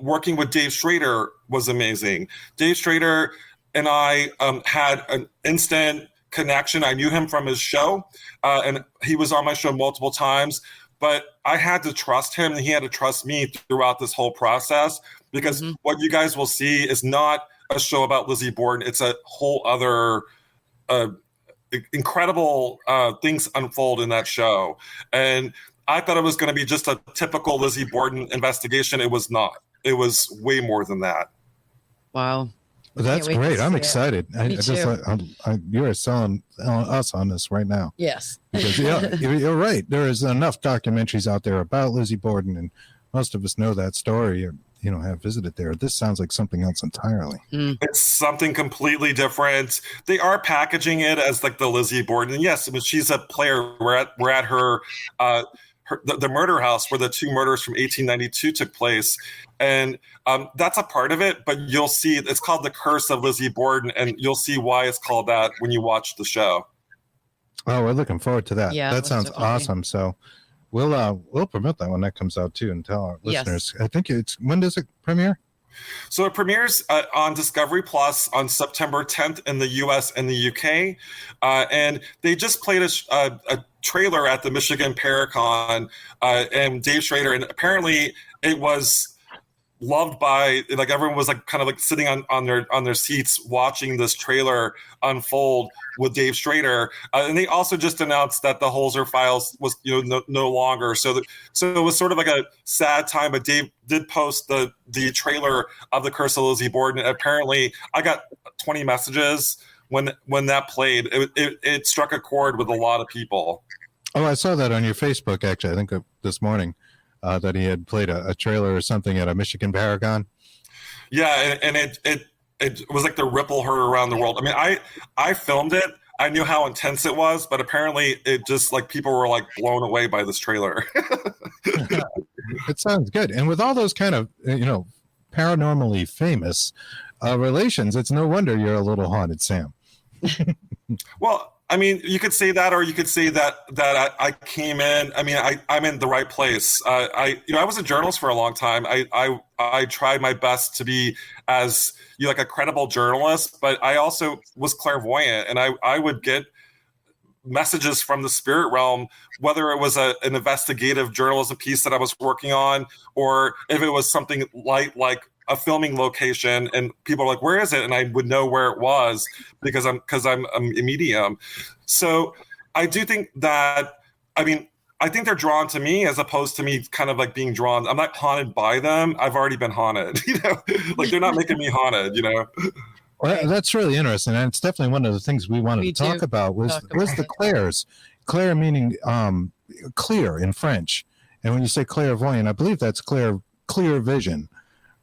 Speaker 4: Working with Dave Schrader was amazing. Dave Schrader and I had an instant connection. I knew him from his show, and he was on my show multiple times, but I had to trust him, and he had to trust me throughout this whole process, because what you guys will see is not a show about Lizzie Borden. It's a whole other incredible things unfold in that show. And I thought it was going to be just a typical Lizzie Borden investigation. It was not. It was way more than that.
Speaker 5: Wow.
Speaker 3: Well, that's great. I'm excited. You are selling us on this right now.
Speaker 5: Yes.
Speaker 3: Because you're right. There is enough documentaries out there about Lizzie Borden, and most of us know that story or, have visited there. This sounds like something else entirely.
Speaker 4: It's something completely different. They are packaging it as like the Lizzie Borden. And yes, she's a player. We're at her the murder house where the two murders from 1892 took place. And that's a part of it, but you'll see it's called the Curse of Lizzie Borden, and you'll see why it's called that when you watch the show.
Speaker 3: Oh, we're looking forward to that.
Speaker 5: Yeah,
Speaker 3: that sounds awesome. So we'll promote that when that comes out too, and tell our listeners. I think when does it premiere?
Speaker 4: So it premieres on Discovery Plus on September 10th in the US and the UK. And they just played a trailer at the Michigan Paracon, and Dave Schrader, and apparently it was loved by, like, everyone was like kind of like sitting on their seats watching this trailer unfold with Dave Schrader. And they also just announced that the Holzer Files was no longer. So it was sort of like a sad time, but Dave did post the trailer of the Curse of Lizzie Borden. Apparently I got 20 messages when that played. It struck a chord with a lot of people.
Speaker 3: Oh, I saw that on your Facebook, actually. I think this morning. That he had played a trailer or something at a Michigan Paragon.
Speaker 4: Yeah, and it was like the ripple heard around the world. I mean, I filmed it. I knew how intense it was, but apparently it just, like, people were like blown away by this trailer.
Speaker 3: It sounds good. And with all those kind of, paranormally famous relations, it's no wonder you're a little haunted, Sam.
Speaker 4: Well, I mean, you could say that, or you could say that I came in. I mean, I'm in the right place. I was a journalist for a long time. I tried my best to be as like a credible journalist, but I also was clairvoyant, and I would get messages from the spirit realm, whether it was an investigative journalism piece that I was working on, or if it was something like a filming location, and people are like, where is it? And I would know where it was because I'm a medium. So I do think that, I mean, I think they're drawn to me as opposed to me kind of like being drawn. I'm not haunted by them. I've already been haunted, like they're not making me haunted,
Speaker 3: Well, that's really interesting. And it's definitely one of the things we wanted to talk about was the clairs. Clair meaning clear in French. And when you say clairvoyant, I believe that's clear vision.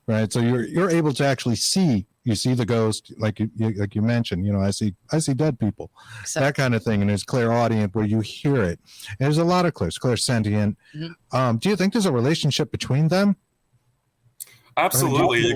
Speaker 3: Right, so you're able to actually see. You see the ghost, like you mentioned. I see dead people, exactly. That kind of thing. And there's clairaudient where you hear it. And there's a lot of clairsentient. Do you think there's a relationship between them?
Speaker 4: Absolutely.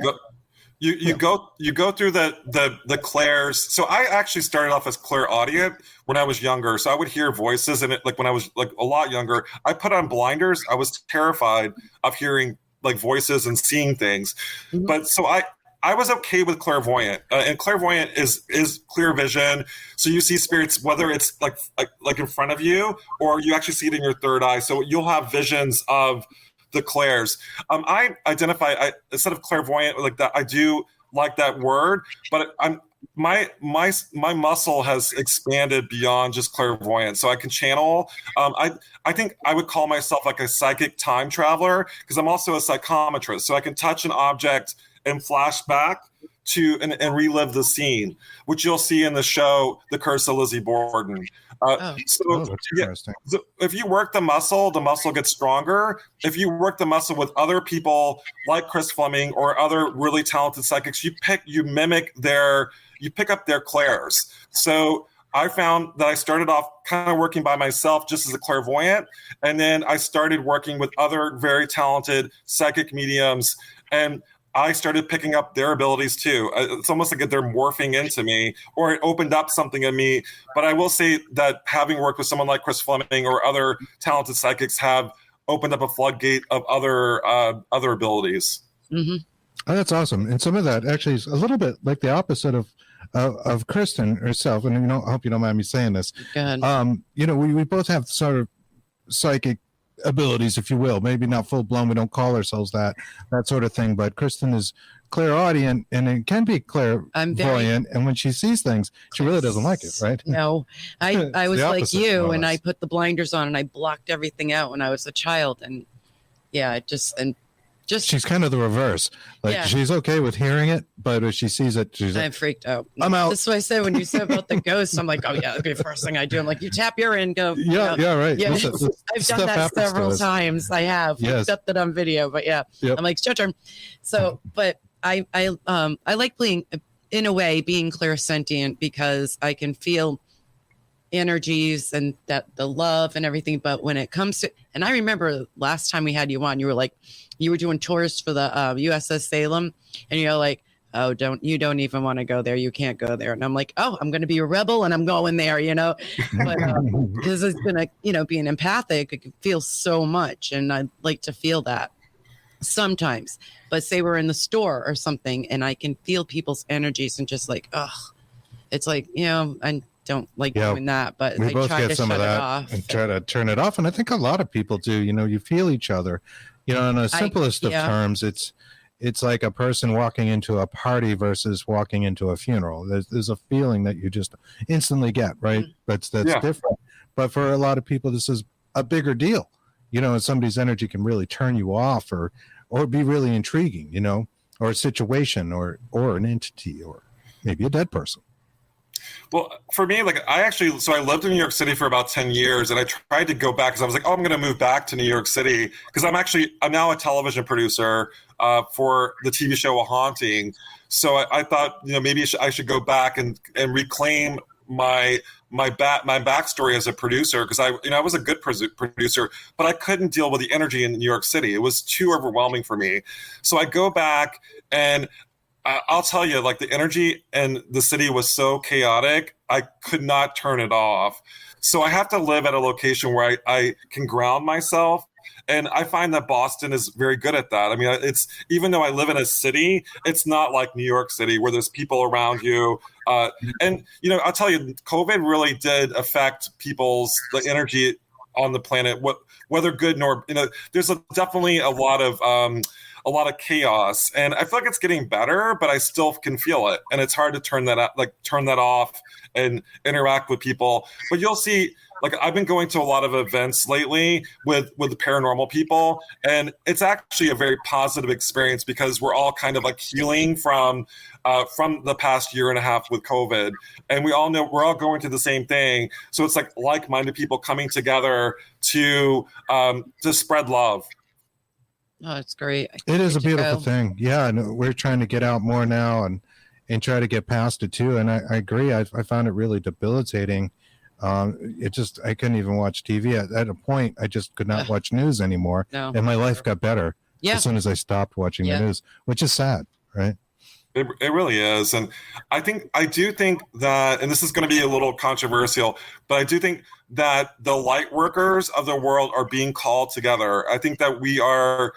Speaker 4: you go through the clairs. So I actually started off as clairaudient when I was younger. So I would hear voices, and like when I was like a lot younger, I put on blinders. I was terrified of hearing like voices and seeing things.
Speaker 5: Mhm.
Speaker 4: But so I was okay with clairvoyant, and clairvoyant is clear vision. So you see spirits, whether it's like in front of you, or you actually see it in your third eye. So you'll have visions of the clairs. I identify instead of clairvoyant like that. I do like that word, but my muscle has expanded beyond just clairvoyant, so I can channel. I think I would call myself like a psychic time traveler, because I'm also a psychometrist, so I can touch an object and flash back to and relive the scene, which you'll see in the show The Curse of Lizzie Borden.
Speaker 3: That's interesting.
Speaker 4: So if you work the muscle gets stronger. If you work the muscle with other people like Chris Fleming or other really talented psychics, you pick up their clairs. So I found that I started off kind of working by myself just as a clairvoyant, and then I started working with other very talented psychic mediums, and I started picking up their abilities too. It's almost like they're morphing into me, or it opened up something in me. But I will say that having worked with someone like Chris Fleming or other talented psychics have opened up a floodgate of other abilities.
Speaker 5: Mm-hmm.
Speaker 3: Oh, that's awesome. And some of that actually is a little bit like the opposite of Kristen herself. And I hope you don't mind me saying this.
Speaker 5: Go ahead.
Speaker 3: We both have sort of psychic abilities, if you will, maybe not full blown. We don't call ourselves that sort of thing. But Kristen is clairaudient, and it can be clairvoyant. And when she sees things, she really doesn't like it, right?
Speaker 5: No, I was like
Speaker 3: opposite,
Speaker 5: you,
Speaker 3: more or
Speaker 5: and I
Speaker 3: less.
Speaker 5: put the blinders on and I blocked everything out when I was a child. And yeah,
Speaker 3: She's kind of the reverse. Like
Speaker 5: Yeah.
Speaker 3: she's okay with hearing it, but if she sees it, she's
Speaker 5: I'm
Speaker 3: like,
Speaker 5: freaked out.
Speaker 3: I'm out.
Speaker 5: That's what I said when you said about the ghosts. I'm like, oh yeah, that'd be the first thing I do. I'm like, you tap your in, go.
Speaker 3: yeah, right.
Speaker 5: Yeah,
Speaker 3: Listen,
Speaker 5: I've
Speaker 3: stuff
Speaker 5: done that
Speaker 3: happens to
Speaker 5: several
Speaker 3: us.
Speaker 5: times. I have.
Speaker 3: Yes.
Speaker 5: We've got that on video, but yeah,
Speaker 3: Yep.
Speaker 5: I'm like, it's your turn. So, but I like being, in a way, being clairsentient, because I can feel energies and that the love and everything. But when it comes to, and I remember last time we had you on, you were like, you were doing tours for the USS Salem, and you're like, oh, you don't even want to go there. You can't go there. And I'm like, oh, I'm going to be a rebel and I'm going there, but because it's been being empathic, I can feel so much. And I'd like to feel that sometimes, but say we're in the store or something and I can feel people's energies and just like, it's like, I don't like doing that, but
Speaker 3: we
Speaker 5: I
Speaker 3: both
Speaker 5: try
Speaker 3: get
Speaker 5: to
Speaker 3: some
Speaker 5: shut
Speaker 3: of
Speaker 5: it
Speaker 3: that
Speaker 5: off.
Speaker 3: and try to turn it off. And I think a lot of people do. You feel each other. In the simplest of terms, it's like a person walking into a party versus walking into a funeral. There's a feeling that you just instantly get, right? That's different. But for a lot of people, this is a bigger deal. And somebody's energy can really turn you off or be really intriguing, or a situation or an entity or maybe a dead person.
Speaker 4: Well, for me, I lived in New York City for about 10 years, and I tried to go back because I was like, I'm going to move back to New York City because I'm now a television producer for the TV show A Haunting. So I thought, maybe I should go back and reclaim my backstory as a producer, because I was a good producer, but I couldn't deal with the energy in New York City. It was too overwhelming for me. So I go back, and I'll tell you, the energy in the city was so chaotic, I could not turn it off. So I have to live at a location where I can ground myself. And I find that Boston is very good at that. I mean, it's, even though I live in a city, it's not like New York City where there's people around you. And I'll tell you, COVID really did affect the energy on the planet, whether good nor, there's definitely a lot of chaos, and I feel like it's getting better, but I still can feel it, and it's hard to turn that off and interact with people. But you'll see, I've been going to a lot of events lately with the paranormal people, and it's actually a very positive experience because we're all kind of healing from the past year and a half with COVID, and we all know we're all going through the same thing. So it's like-minded people coming together to spread love.
Speaker 5: Oh, it's great.
Speaker 3: It is a beautiful thing. Yeah. And we're trying to get out more now and try to get past it too. And I agree. I found it really debilitating. I couldn't even watch TV at a point. I just could not watch news anymore.
Speaker 5: No.
Speaker 3: And my life got better as soon as I stopped watching the news, which is sad. Right.
Speaker 4: It really is. And I do think that, and this is going to be a little controversial, but I do think that the light workers of the world are being called together. I think that we are,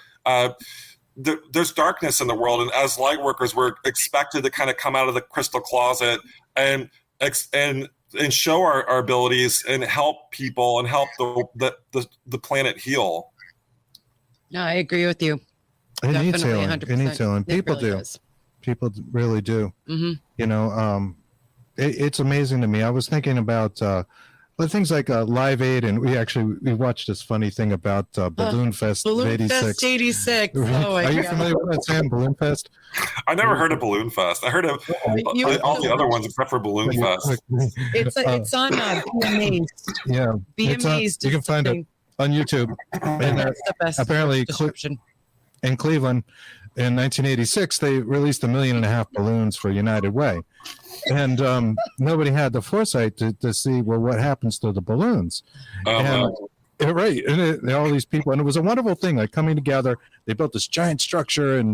Speaker 4: there's darkness in the world. And as light workers, we're expected to kind of come out of the crystal closet and show our abilities and help people and help the planet heal.
Speaker 5: No, I agree with you.
Speaker 3: It needs
Speaker 5: Definitely,
Speaker 3: healing.
Speaker 5: 100%.
Speaker 3: It needs healing. People
Speaker 5: really
Speaker 3: do.
Speaker 5: does.
Speaker 3: People really do.
Speaker 5: Mm-hmm.
Speaker 3: You know, it's amazing to me. I was thinking about things like Live Aid, and we watched this funny thing about Balloon Fest of
Speaker 5: Balloon
Speaker 3: 86.
Speaker 5: Fest 86. Oh, my
Speaker 3: Are you
Speaker 5: God.
Speaker 3: familiar with that, Sam? Balloon Fest?
Speaker 4: I never heard of Balloon Fest. I heard of all the other ones except for Balloon Fest.
Speaker 5: It's on Be Amazed.
Speaker 3: Yeah.
Speaker 5: Be Amazed.
Speaker 3: You can find it on YouTube. And
Speaker 5: That's the best
Speaker 3: apparently
Speaker 5: description.
Speaker 3: in Cleveland in 1986, they released 1.5 million balloons for United Way. And nobody had the foresight to see, well, what happens to the balloons. Right. And all these people, and it was a wonderful thing, like coming together. They built this giant structure in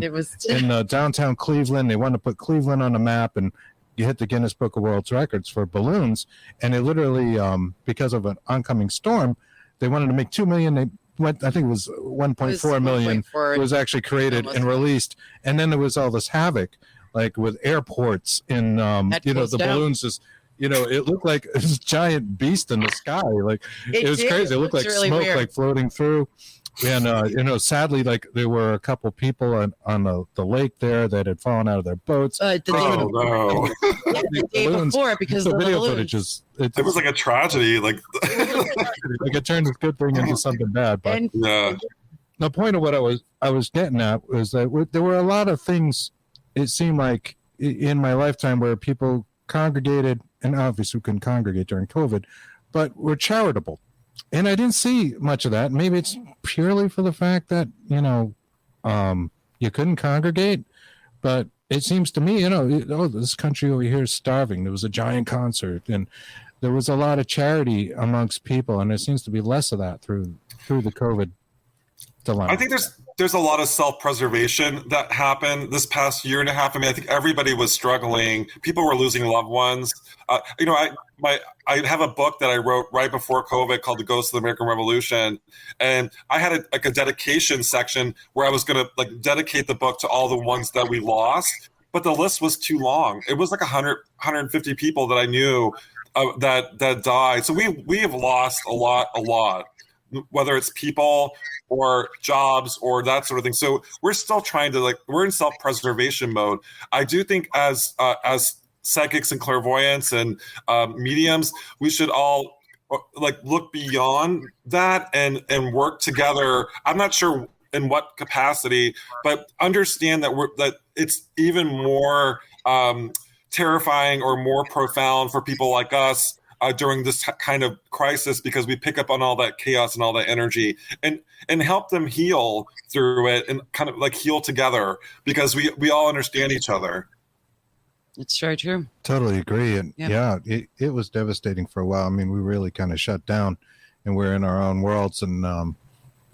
Speaker 3: downtown Cleveland. They wanted to put Cleveland on the map, and you hit the Guinness Book of World Records for balloons. And they literally, because of an oncoming storm, they wanted to make 2 million. They went, I think it was 1.4 million. It was actually created and released. And then there was all this havoc, like with airports in, the balloons just, it looked like this giant beast in the sky. Like it was crazy. It looked like really smoke, weird. Like floating through. And sadly, like there were a couple people on the lake there that had fallen out of their boats.
Speaker 5: The day before, because
Speaker 3: the video footage is.
Speaker 4: It was like a tragedy. Like
Speaker 3: it turned this good thing into something bad. But the point of what I was getting at was that there were a lot of things. It seemed like in my lifetime where people congregated, and obviously we couldn't congregate during COVID, but were charitable. And I didn't see much of that. Maybe it's purely for the fact that, you couldn't congregate. But it seems to me, this country over here is starving. There was a giant concert, and there was a lot of charity amongst people. And there seems to be less of that through the COVID dilemma. I
Speaker 4: think there's a lot of self-preservation that happened this past year and a half. I mean, I think everybody was struggling. People were losing loved ones. I have a book that I wrote right before COVID called The Ghost of the American Revolution. And I had a dedication section where I was going to dedicate the book to all the ones that we lost. But the list was too long. It was like 150 people that I knew that died. So we have lost a lot, whether it's people or jobs or that sort of thing. So we're still trying to we're in self-preservation mode. I do think as psychics and clairvoyants and mediums, we should all look beyond that and work together. I'm not sure in what capacity, but understand that it's even more terrifying or more profound for people like us during this kind of crisis, because we pick up on all that chaos and all that energy and help them heal through it and kind of heal together, because we all understand each other.
Speaker 5: It's very true.
Speaker 3: Totally agree. And it was devastating for a while. I mean, we really kind of shut down and we're in our own worlds, and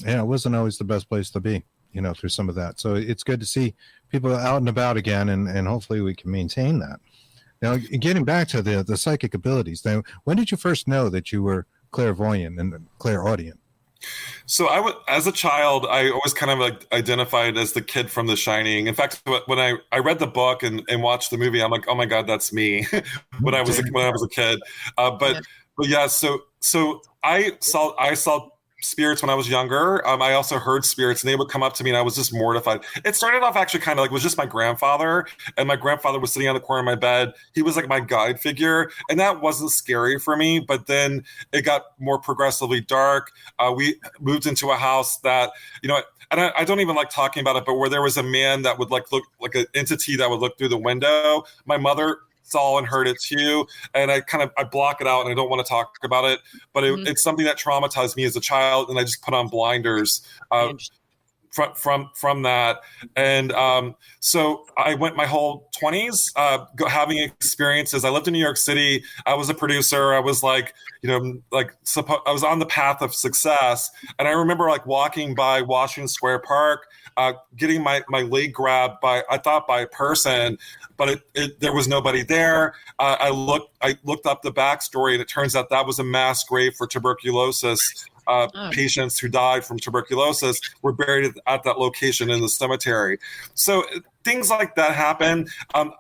Speaker 3: it wasn't always the best place to be, through some of that. So it's good to see people out and about again, and hopefully we can maintain that. Now, getting back to the psychic abilities, now, when did you first know that you were clairvoyant and clairaudient?
Speaker 4: So as a child, I always kind of identified as the kid from The Shining. In fact, when I read the book and watched the movie, I'm like, oh my God, that's me when I was a kid. But yeah, so I saw spirits when I was younger. I also heard spirits, and they would come up to me, and I was just mortified. It started off actually kind of it was just my grandfather, and my grandfather was sitting on the corner of my bed. He was like my guide figure, and that wasn't scary for me. But then it got more progressively dark. We moved into a house that, and I don't even like talking about it, but where there was a man that would look like an entity that would look through the window. My mother saw and heard it too, and I block it out and I don't want to talk about it, but it's something that traumatized me as a child, and I just put on blinders. from that. And so I went my whole 20s having experiences. I lived in New York City. I was a producer. I was like, I was on the path of success. And I remember like walking by Washington Square Park, getting my leg grabbed by a person, but there was nobody there. I looked up the backstory, and it turns out that was a mass grave for tuberculosis. Patients who died from tuberculosis were buried at that location in the cemetery. So things like that happen.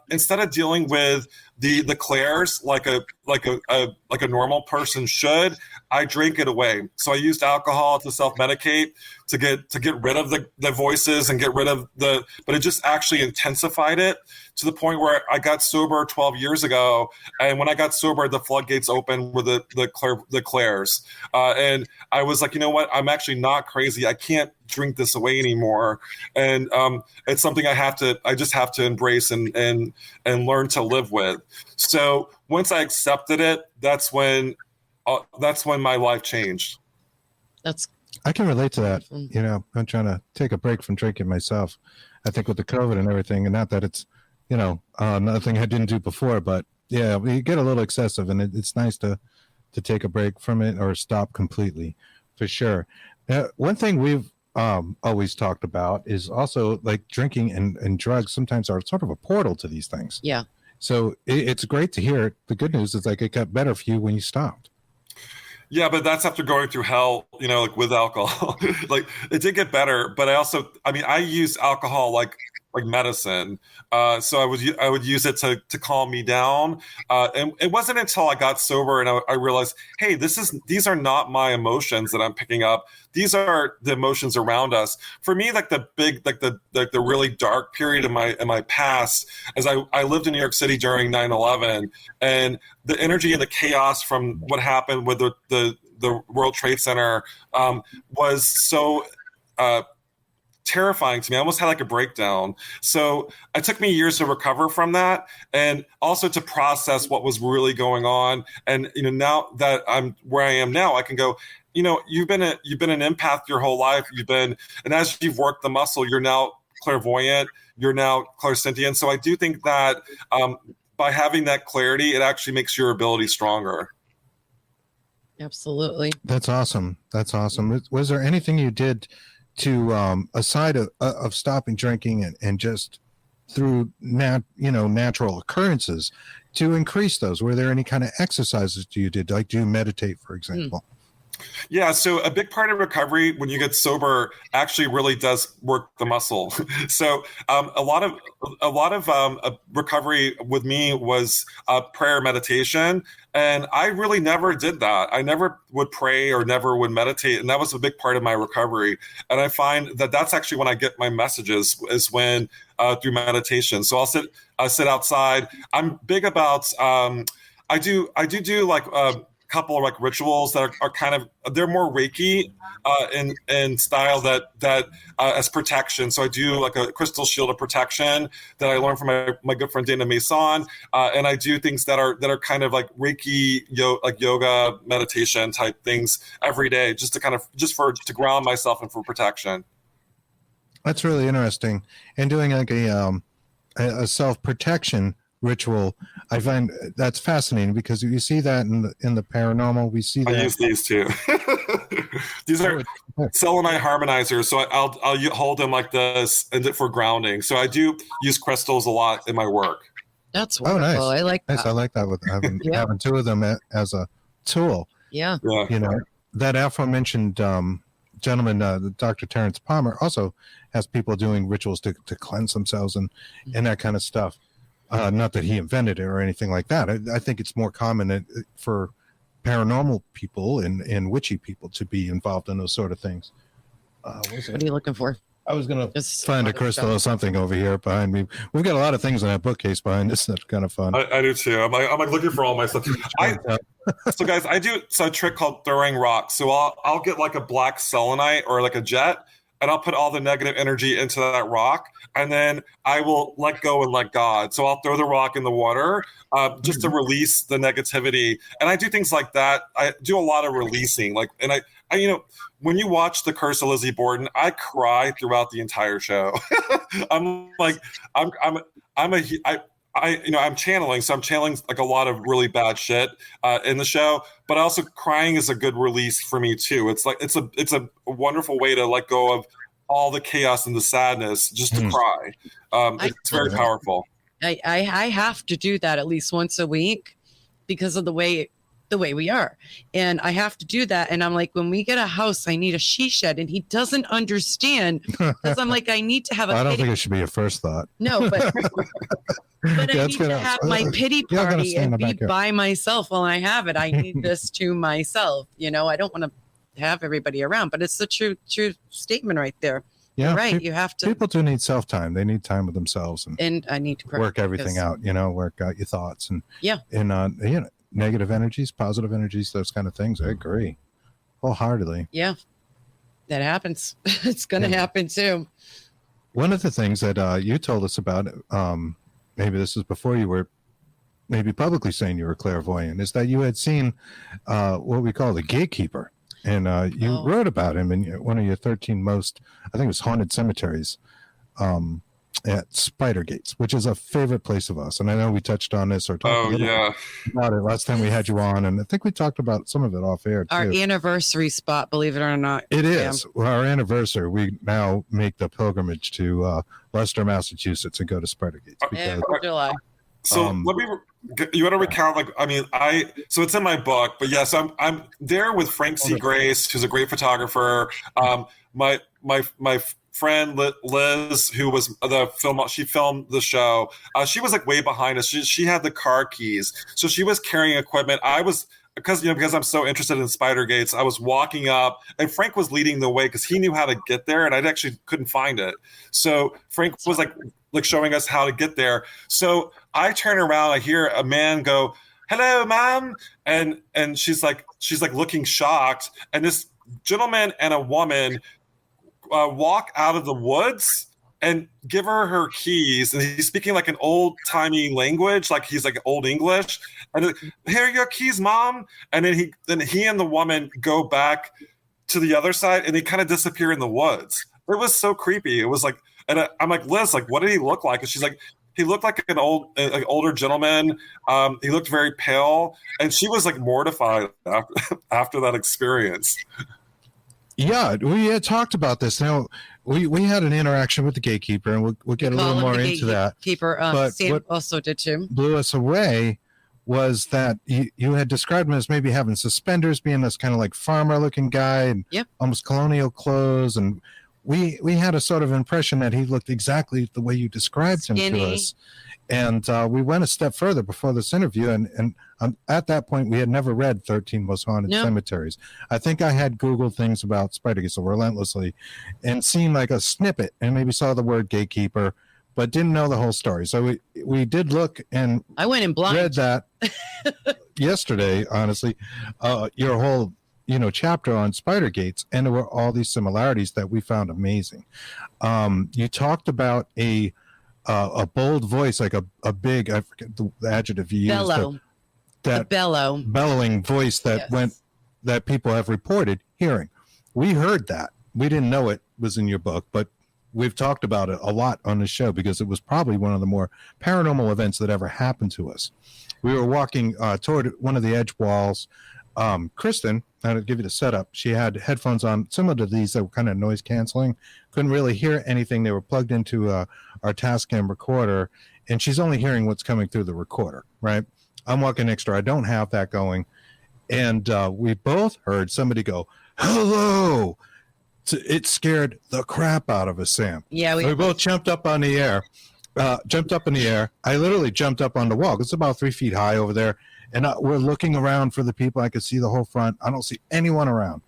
Speaker 4: Instead of dealing with the clairs like a normal person should, I drank it away. So I used alcohol to self-medicate to get rid of the voices and get rid of but it just actually intensified it to the point where I got sober 12 years ago. And when I got sober, the floodgates opened with the clairs. And I was like, you know what? I'm actually not crazy. I can't drink this away anymore. And it's something I just have to embrace and learn to live with. So once I accepted it, that's when my life changed.
Speaker 3: I can relate to that. You know, I'm trying to take a break from drinking myself. I think with the COVID and everything, and not that it's, nothing I didn't do before, but yeah, we get a little excessive, and it's nice to take a break from it or stop completely, for sure. One thing we've always talked about is also like drinking and drugs sometimes are sort of a portal to these things.
Speaker 5: Yeah.
Speaker 3: So it's great to hear. The good news is like it got better for you when you stopped.
Speaker 4: Yeah, but that's after going through hell, like with alcohol. Like it did get better, but I use alcohol like medicine. So I would use it to calm me down. And it wasn't until I got sober and I realized, hey, these are not my emotions that I'm picking up. These are the emotions around us. For me, like the really dark period in my past, as I lived in New York City during 9/11, and the energy and the chaos from what happened with the World Trade Center was so terrifying to me. I almost had like a breakdown. So it took me years to recover from that, and also to process what was really going on. And now that I'm where I am now, I can go, you've been an empath your whole life. And as you've worked the muscle, you're now clairvoyant, you're now clairsentient. So I do think that by having that clarity, it actually makes your ability stronger.
Speaker 5: Absolutely.
Speaker 3: That's awesome. Was there anything you did to aside of stopping drinking and just through natural occurrences to increase those? Were there any kind of exercises you did? Like, do you meditate, for example?
Speaker 4: Yeah, so a big part of recovery when you get sober actually really does work the muscle. So a lot of recovery with me was prayer meditation, and I really never did that. I never would pray or never would meditate, and that was a big part of my recovery. And I find that that's actually when I get my messages is when through meditation. So I'll sit outside. I'm big about I do like couple of like rituals that are kind of, they're more Reiki in style that as protection. So I do like a crystal shield of protection that I learned from my good friend Dana Mason, and I do things that are kind of like Reiki, like yoga, meditation type things every day, just to ground myself and for protection.
Speaker 3: That's really interesting. And doing like a self-protection ritual, I find that's fascinating because you see that in the paranormal. We see that.
Speaker 4: I use these too. These are selenite harmonizers, so I'll hold them like this and for grounding. So I do use crystals a lot in my work.
Speaker 5: That's wonderful.
Speaker 3: Nice.
Speaker 5: I like that.
Speaker 3: Nice. I like that with having two of them as a tool.
Speaker 5: Yeah.
Speaker 3: That aforementioned gentleman, Dr. Terrence Palmer, also has people doing rituals to cleanse themselves and that kind of stuff. Not that he invented it or anything like that. I think it's more common for paranormal people and witchy people to be involved in those sort of things.
Speaker 5: What are you looking for?
Speaker 3: I was going to find a crystal or something over here behind me. We've got a lot of things in that bookcase behind us. That's kind of fun.
Speaker 4: I do too. I'm like looking for all my stuff. So guys, I do a trick called throwing rocks. So I'll get like a black selenite or like a jet. and I'll put all the negative energy into that rock, and then I will let go and let God. So I'll throw the rock in the water just to release the negativity. And I do things like that. I do a lot of releasing. And I when you watch The Curse of Lizzie Borden, I cry throughout the entire show. I'm channeling, so I'm channeling like a lot of really bad shit in the show, but also crying is a good release for me too. It's like it's a wonderful way to let go of all the chaos and the sadness just to cry. It's very powerful.
Speaker 5: I have to do that at least once a week because of the way we are, and I have to do that. And I'm like, when we get a house, I need a she shed, and he doesn't understand because I'm like, I need to have
Speaker 3: I don't think it should be your first thought.
Speaker 5: No, but but I need to have my pity party and be by myself while I have it. I need this to myself. I don't want to have everybody around, but it's the true statement right there.
Speaker 3: Yeah,
Speaker 5: you're right. You have to.
Speaker 3: People do need self-time. They need time with themselves, and
Speaker 5: I need to
Speaker 3: work everything out. Work out your thoughts and negative energies, positive energies, those kind of things. I agree wholeheartedly.
Speaker 5: Yeah, that happens. It's going to happen too.
Speaker 3: One of the things that you told us about, maybe this is before you were maybe publicly saying you were clairvoyant, is that you had seen what we call the gatekeeper. And you wrote about him in one of your 13 most, I think it was haunted cemeteries at Spider Gates, which is a favorite place of us. And I know we touched on this or talked about it last time we had you on. And I think we talked about some of it off air too.
Speaker 5: Our anniversary spot, believe it or not.
Speaker 3: It is. Well, our anniversary, we now make the pilgrimage to Leicester, Massachusetts and go to Spider Gates.
Speaker 5: Because July.
Speaker 4: So you want to recount, so it's in my book, but yes, I'm there with Frank C. Grace, who's a great photographer. My friend Liz, who was she filmed the show. She was like way behind us. She had the car keys, so she was carrying equipment. I was, because I'm so interested in Spider Gates, I was walking up, and Frank was leading the way because he knew how to get there, and I actually couldn't find it. So Frank was like showing us how to get there. So I turn around, I hear a man go, "Hello, ma'am," and she's like looking shocked, and this gentleman and a woman walk out of the woods and give her keys, and he's speaking like an old-timey language, like he's like old English, and "Here are your keys, mom." And then he and the woman go back to the other side, and they kind of disappear in the woods. It was so creepy. It was like, and I'm like, Liz, like, what did he look like? And she's like, he looked like an older gentleman. He looked very pale, and she was like mortified after that experience.
Speaker 3: Yeah, we had talked about this. Now, we had an interaction with the gatekeeper, and we'll get a little more into that.
Speaker 5: But Sam also did too.
Speaker 3: Blew us away was that you had described him as maybe having suspenders, being this kind of like farmer-looking guy, and almost colonial clothes, and we had a sort of impression that he looked exactly the way you described him to us. And we went a step further before this interview, and at that point, we had never read 13 Most Haunted Cemeteries. I think I had Googled things about Spider Gates so relentlessly and seen like a snippet and maybe saw the word gatekeeper, but didn't know the whole story. So we did look, and
Speaker 5: I went in blind.
Speaker 3: Read that yesterday, honestly, your whole chapter on Spider Gates, and there were all these similarities that we found amazing. You talked about a bold voice, like a big, I forget the adjective you used. Bellowing voice that that people have reported hearing. We heard that. We didn't know it was in your book, but we've talked about it a lot on the show because it was probably one of the more paranormal events that ever happened to us. We were walking toward one of the edge walls. Kristen, I'll give you the setup. She had headphones on, similar to these that were kind of noise canceling. Couldn't really hear anything. They were plugged into our Tascam recorder, and she's only hearing what's coming through the recorder, right? I'm walking next door. I don't have that going. And we both heard somebody go, "Hello." It scared the crap out of us, Sam.
Speaker 5: Yeah,
Speaker 3: we both jumped up in the air. I literally jumped up on the wall. It's about 3 feet high over there. And we're looking around for the people. I could see the whole front. I don't see anyone around.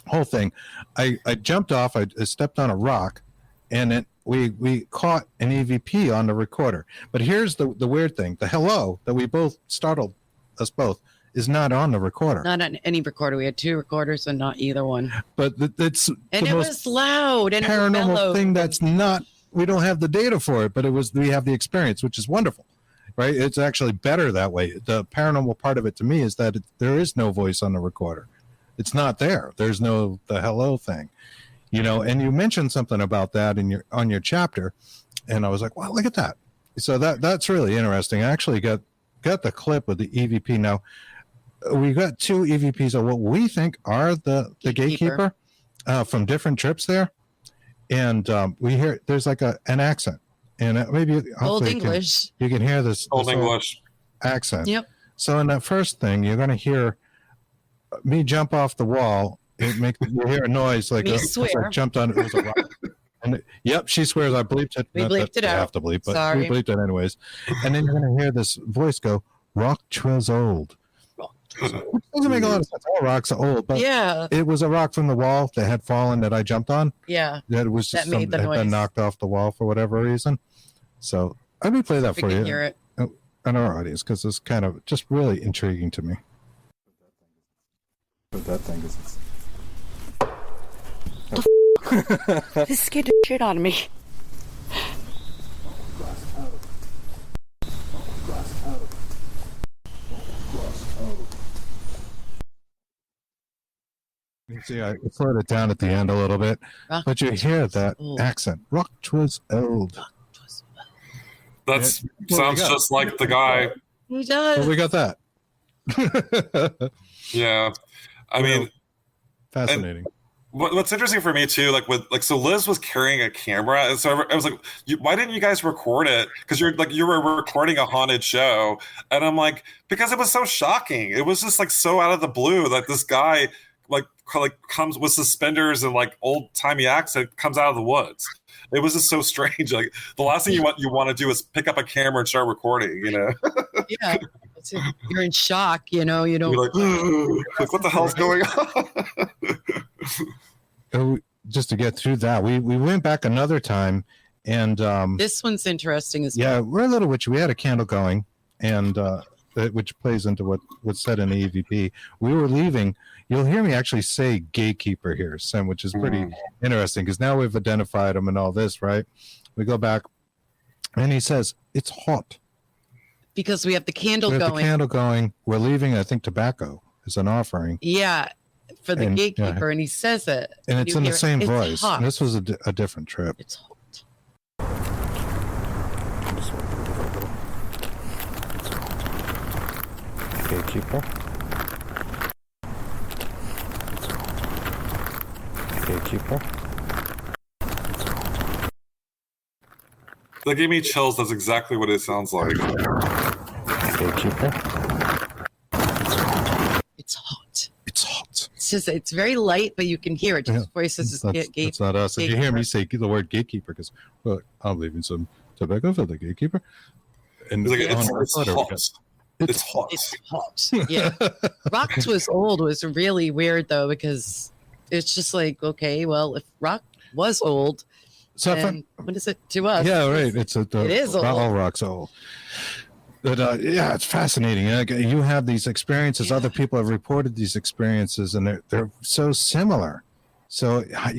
Speaker 3: Whole thing. I jumped off. I stepped on a rock, and then we caught an EVP on the recorder. But here's the weird thing. The hello that we both startled us both is not on the recorder.
Speaker 5: Not on any recorder. We had 2 recorders and not either one.
Speaker 3: But it's
Speaker 5: And
Speaker 3: the
Speaker 5: it
Speaker 3: most
Speaker 5: was loud and
Speaker 3: paranormal thing that's not, we don't have the data for it, but we have the experience, which is wonderful, right? It's actually better that way. The paranormal part of it to me is that there is no voice on the recorder. It's not there. There's no the hello thing, and you mentioned something about that on your chapter, and I was like, wow, look at that. So that's really interesting. I actually got the clip with the EVP. Now we got 2 EVPs of what we think are the gatekeeper from different trips there, and we hear there's like an accent, and maybe
Speaker 5: Old English.
Speaker 3: You can hear this
Speaker 4: Old English
Speaker 3: accent.
Speaker 5: Yep.
Speaker 3: So in that first thing, you're going to hear me jump off the wall. You hear a noise like
Speaker 5: Me swear.
Speaker 3: I jumped on it. It was a rock. And yep, she swears. I bleeped it.
Speaker 5: We
Speaker 3: Not
Speaker 5: bleeped
Speaker 3: that
Speaker 5: it
Speaker 3: you
Speaker 5: out.
Speaker 3: have to bleep, but
Speaker 5: Sorry.
Speaker 3: we bleeped it anyways. And then you're going to hear this voice go, "Rock was old." Which doesn't make a lot of sense. All rocks are old, but
Speaker 5: Yeah.
Speaker 3: it was a rock from the wall that had fallen that I jumped on.
Speaker 5: Yeah.
Speaker 3: That was just
Speaker 5: That made the
Speaker 3: had been
Speaker 5: noise.
Speaker 3: knocked off the wall for whatever reason. So let me play that
Speaker 5: We
Speaker 3: for
Speaker 5: can
Speaker 3: you
Speaker 5: hear it.
Speaker 3: and our audience, because it's kind of just really intriguing to me. What that thing is.
Speaker 5: This scared the shit out of me.
Speaker 3: You see, I slowed it down at the end a little bit, but you hear that accent. Rock was old.
Speaker 4: That sounds just like the guy.
Speaker 5: He does.
Speaker 3: Well, we got that.
Speaker 4: Yeah. I mean,
Speaker 3: fascinating.
Speaker 4: What's interesting for me too, so Liz was carrying a camera, and so I was like, why didn't you guys record it? Because you were recording a haunted show, and I'm like, because it was so shocking. It was just like so out of the blue that this guy comes with suspenders and like old timey accent comes out of the woods. It was just so strange. Like the last thing you want to do is pick up a camera and start recording.
Speaker 5: Yeah. You're in shock. You don't.
Speaker 4: You're like, what the hell's going on?
Speaker 3: Just to get through that, we went back another time, and
Speaker 5: this one's interesting as well.
Speaker 3: Yeah, we're a little witchy. We had a candle going, and which plays into what's said in the EVP. We were leaving. You'll hear me actually say gatekeeper here, Sam, which is pretty interesting because now we've identified him and all this, right? We go back, and he says it's hot
Speaker 5: because we have the candle going.
Speaker 3: The candle going. We're leaving. I think tobacco is an offering.
Speaker 5: Yeah, for the gatekeeper, and he says it,
Speaker 3: and it's in the same voice.
Speaker 5: Hot.
Speaker 3: This was a different trip.
Speaker 5: It's hot.
Speaker 3: Gatekeeper. Gatekeeper.
Speaker 4: That gave me chills. That's exactly what it sounds like.
Speaker 3: Gatekeeper.
Speaker 5: It's hot.
Speaker 3: It's hot.
Speaker 5: It's just it's very light, but you can hear it. Just before he says
Speaker 3: It's not us. If you hear me say the word gatekeeper, because I'm leaving some tobacco for the gatekeeper. And
Speaker 4: it's hot. It's hot.
Speaker 5: It's hot. Yeah. Rock was old was really weird though, because it's just like, okay, well, if rock was old,
Speaker 3: so
Speaker 5: what is it to us?
Speaker 3: Yeah, right.
Speaker 5: It is old.
Speaker 3: All rock's old. But yeah, it's fascinating. You have these experiences. Other people have reported these experiences, and they're so similar. So how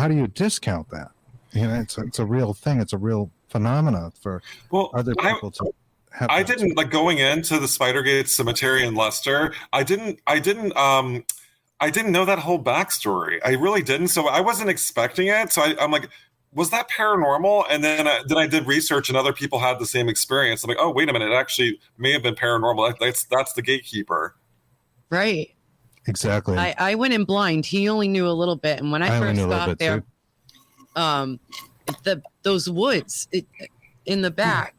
Speaker 3: do you discount that? It's a real thing. It's a real phenomena for other people to have.
Speaker 4: I didn't going into the Spidergate Cemetery in Leicester. I didn't know that whole backstory. I really didn't. So I wasn't expecting it. So I'm like, was that paranormal? And then I did research, and other people had the same experience. I'm like, oh, wait a minute, it actually may have been paranormal. That's the gatekeeper.
Speaker 5: Right.
Speaker 3: Exactly.
Speaker 5: I went in blind. He only knew a little bit, and when I first got there, those woods in the back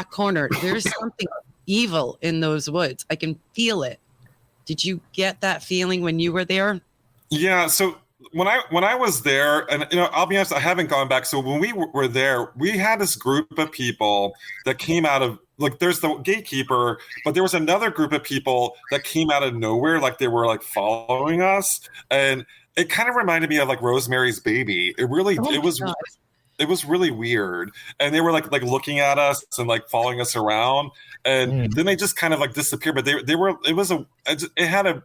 Speaker 5: corner, there's something evil in those woods. I can feel it. Did you get that feeling when you were there? Yeah.
Speaker 4: So when I was there, and I'll be honest, I haven't gone back. So when we were there, we had this group of people that came out of there's the gatekeeper, but there was another group of people that came out of nowhere, like they were following us, and it kind of reminded me of Rosemary's Baby. It really, it was. it was really weird, and they were like looking at us and like following us around, and then they just kind of like disappeared. But it had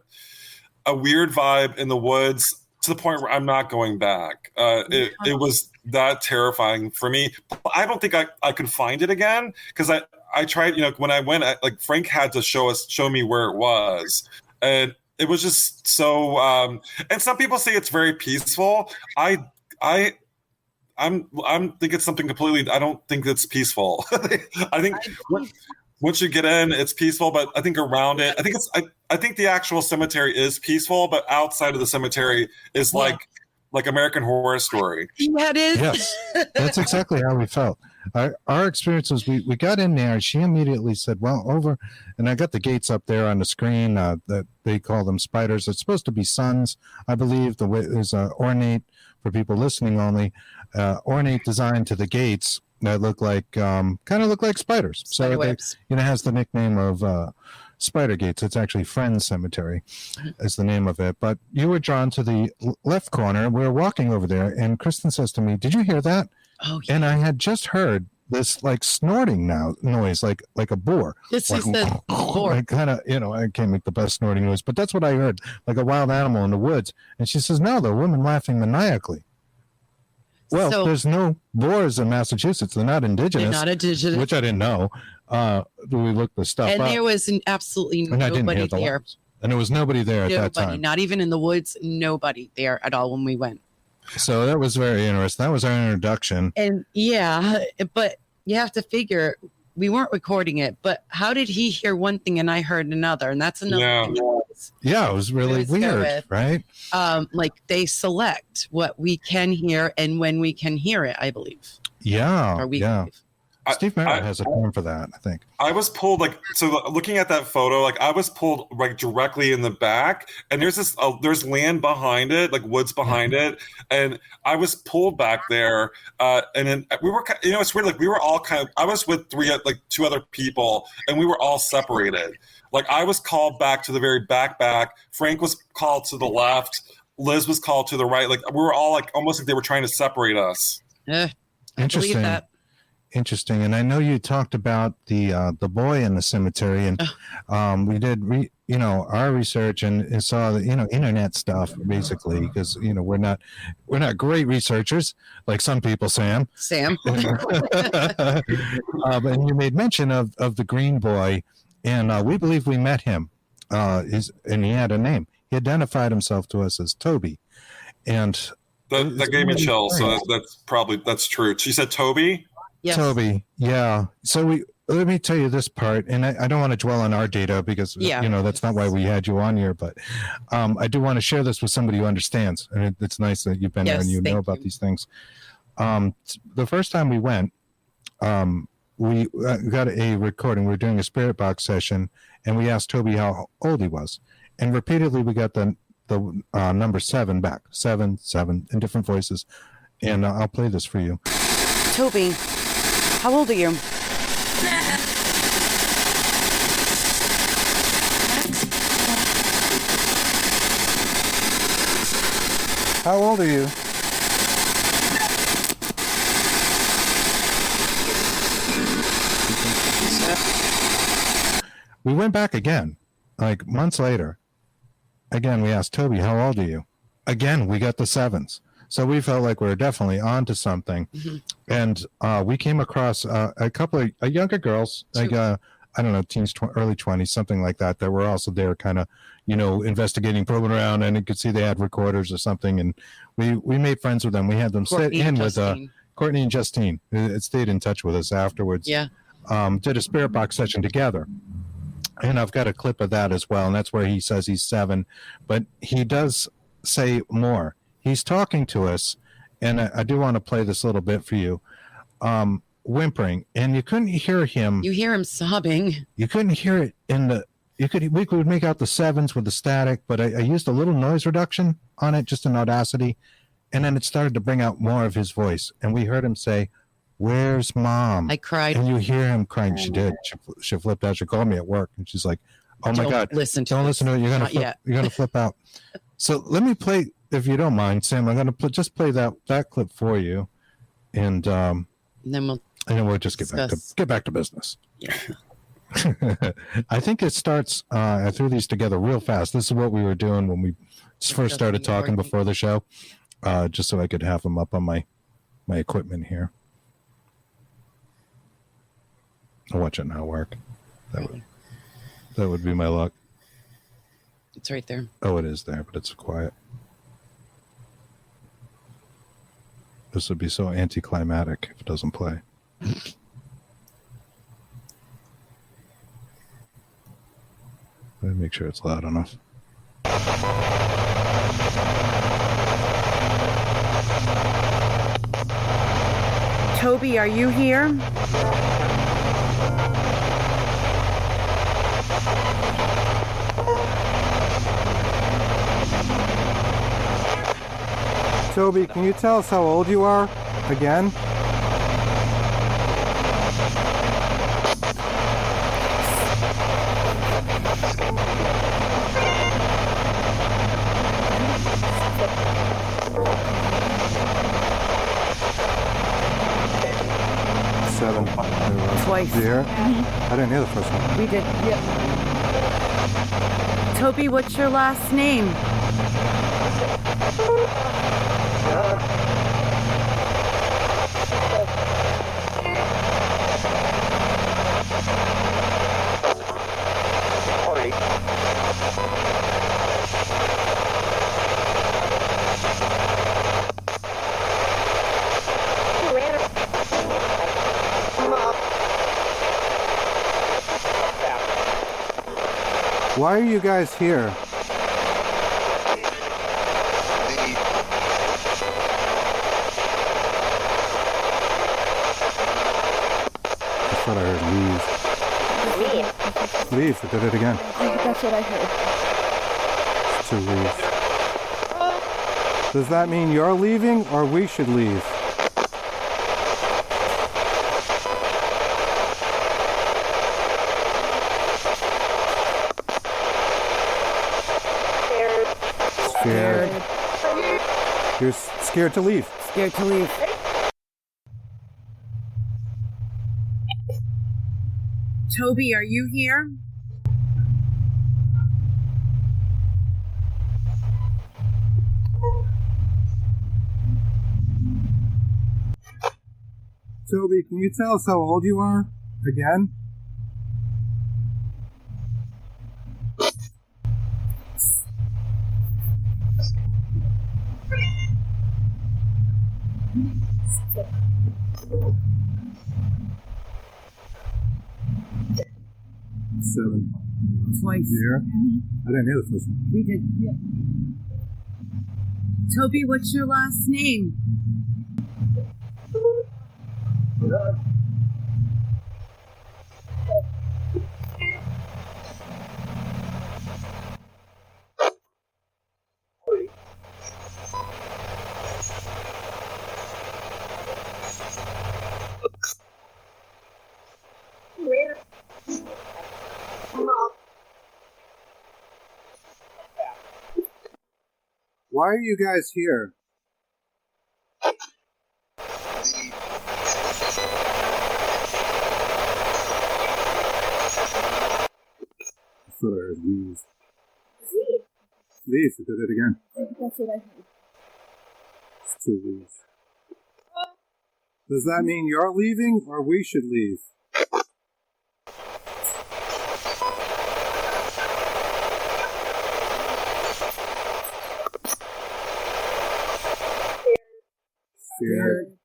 Speaker 4: a weird vibe in the woods to the point where I'm not going back. It was that terrifying for me. I don't think I could find it again, because I tried, when I went, like Frank had to show me where it was, and it was just so. And some people say it's very peaceful. I'm think it's something completely. I don't think it's peaceful. I think once you get in, it's peaceful, but I think around it, I think the actual cemetery is peaceful, but outside of the cemetery is like American Horror Story.
Speaker 5: Yeah, it is.
Speaker 3: Yes, that's exactly how we felt. Our experience was we got in there, and she immediately said, well, over, and I got the gates up there on the screen that they call them spiders. It's supposed to be suns, I believe. There's an ornate, for people listening only, ornate design to the gates that look like kind of look like spiders.
Speaker 5: Spider
Speaker 3: so
Speaker 5: webs.
Speaker 3: it has the nickname of Spider Gates. It's actually Friends Cemetery is the name of it. But you were drawn to the left corner. We were walking over there, and Kristen says to me, did you hear that?
Speaker 5: Oh, yeah.
Speaker 3: And I had just heard this like snorting noise, like a boar.
Speaker 5: This
Speaker 3: like,
Speaker 5: is the boar.
Speaker 3: I kind of, I can't make the best snorting noise, but that's what I heard, like a wild animal in the woods. And she says, no, the woman laughing maniacally. Well, there's no boars in Massachusetts. They're not indigenous.
Speaker 5: They're not indigenous.
Speaker 3: Which I didn't know. We looked the stuff
Speaker 5: and
Speaker 3: up.
Speaker 5: there was absolutely nobody there.
Speaker 3: And there was nobody there at that time.
Speaker 5: Not even in the woods. Nobody there at all when we went.
Speaker 3: So that was very interesting. That was our introduction.
Speaker 5: And yeah, but you have to figure, we weren't recording it, but how did he hear one thing and I heard another? And that's another thing.
Speaker 3: Yeah, it was really weird, right?
Speaker 5: Like they select what we can hear and when we can hear it, I believe.
Speaker 3: Yeah.
Speaker 5: Believe.
Speaker 3: Steve Merritt has a term for that, I think.
Speaker 4: I was pulled looking at that photo, I was pulled directly in the back, and there's land behind it, like woods behind it, and I was pulled back there, and then we were, it's weird, we were all I was with two other people, and we were all separated. I was called back to the very back. Frank was called to the left. Liz was called to the right. We were all almost like they were trying to separate us.
Speaker 3: Interesting.
Speaker 5: Believe that.
Speaker 3: Interesting. And I know you talked about the boy in the cemetery, and we did our research and saw the internet stuff basically, because we're not great researchers like some people, Sam. But you made mention of the green boy, and we believe we met him. And he had a name. He identified himself to us as Toby, and
Speaker 4: that gave me chills. So that's true. She said Toby.
Speaker 5: Yes.
Speaker 3: Toby, yeah. So let me tell you this part, and I don't want to dwell on our data because that's not why we had you on here. But I do want to share this with somebody who understands, and it's nice that you've been there and you know about these things. The first time we went, we got a recording. We were doing a spirit box session, and we asked Toby how old he was, and repeatedly we got the number 7 back, 7 in different voices, and I'll play this for you.
Speaker 2: Toby, how old are you?
Speaker 3: How old are you? We went back again, months later. Again, we asked Toby, how old are you? Again, we got the 7s. So we felt like we were definitely onto something. Mm-hmm. And we came across a couple of younger girls, I don't know, teens, early 20s, something like that were also there kind of, investigating, probing around, and you could see they had recorders or something. And we made friends with them. We had them sit in with Courtney and Justine. It stayed in touch with us afterwards.
Speaker 5: Yeah.
Speaker 3: Did a spirit box session together. And I've got a clip of that as well. And that's where he says he's 7. But he does say more. He's talking to us, and I do want to play this little bit for you, whimpering, and you couldn't hear him.
Speaker 5: You hear him sobbing.
Speaker 3: You couldn't hear it we could make out the 7s with the static, but I used a little noise reduction on it, just in Audacity, and then it started to bring out more of his voice, and we heard him say, "Where's Mom?"
Speaker 5: I cried.
Speaker 3: And you hear him crying. She did. She flipped out. She called me at work, and she's like, "Oh my God, don't listen to it. You're gonna flip out." So let me play. If you don't mind, Sam, I'm going to just play that clip for you. and
Speaker 5: then
Speaker 3: we'll just get back to business.
Speaker 5: Yeah.
Speaker 3: I think it starts. I threw these together real fast. This is what we were doing when we first started talking before the show, just so I could have them up on my equipment here. I'll watch it now work. That would be my luck.
Speaker 5: It's right there.
Speaker 3: Oh, it is there, but it's quiet. This would be so anticlimactic if it doesn't play. Let me make sure it's loud enough.
Speaker 2: Toby, are you here?
Speaker 6: Toby, can you tell us how old you are again? Seven.
Speaker 2: Twice.
Speaker 6: Did you hear it? I didn't hear the first one.
Speaker 2: We did. Yep. Toby, what's your last name?
Speaker 6: Why are you guys here? I thought I heard leave. Leave. I did it again.
Speaker 7: That's what I heard.
Speaker 6: It's to leave. Does that mean you're leaving or we should leave? Scared. You're scared to leave.
Speaker 2: Scared to leave. Toby, are you here?
Speaker 6: Toby, can you tell us how old you are again? Seven.
Speaker 2: Twice.
Speaker 6: Did you hear it? I didn't hear the first one.
Speaker 2: We did. Yep. Toby, what's your last name?
Speaker 6: Why are you guys here? I thought I heard leave. Leave. I did it again.
Speaker 7: That's what I heard.
Speaker 6: It's to leave. Does that mean you're leaving or we should leave? Scared.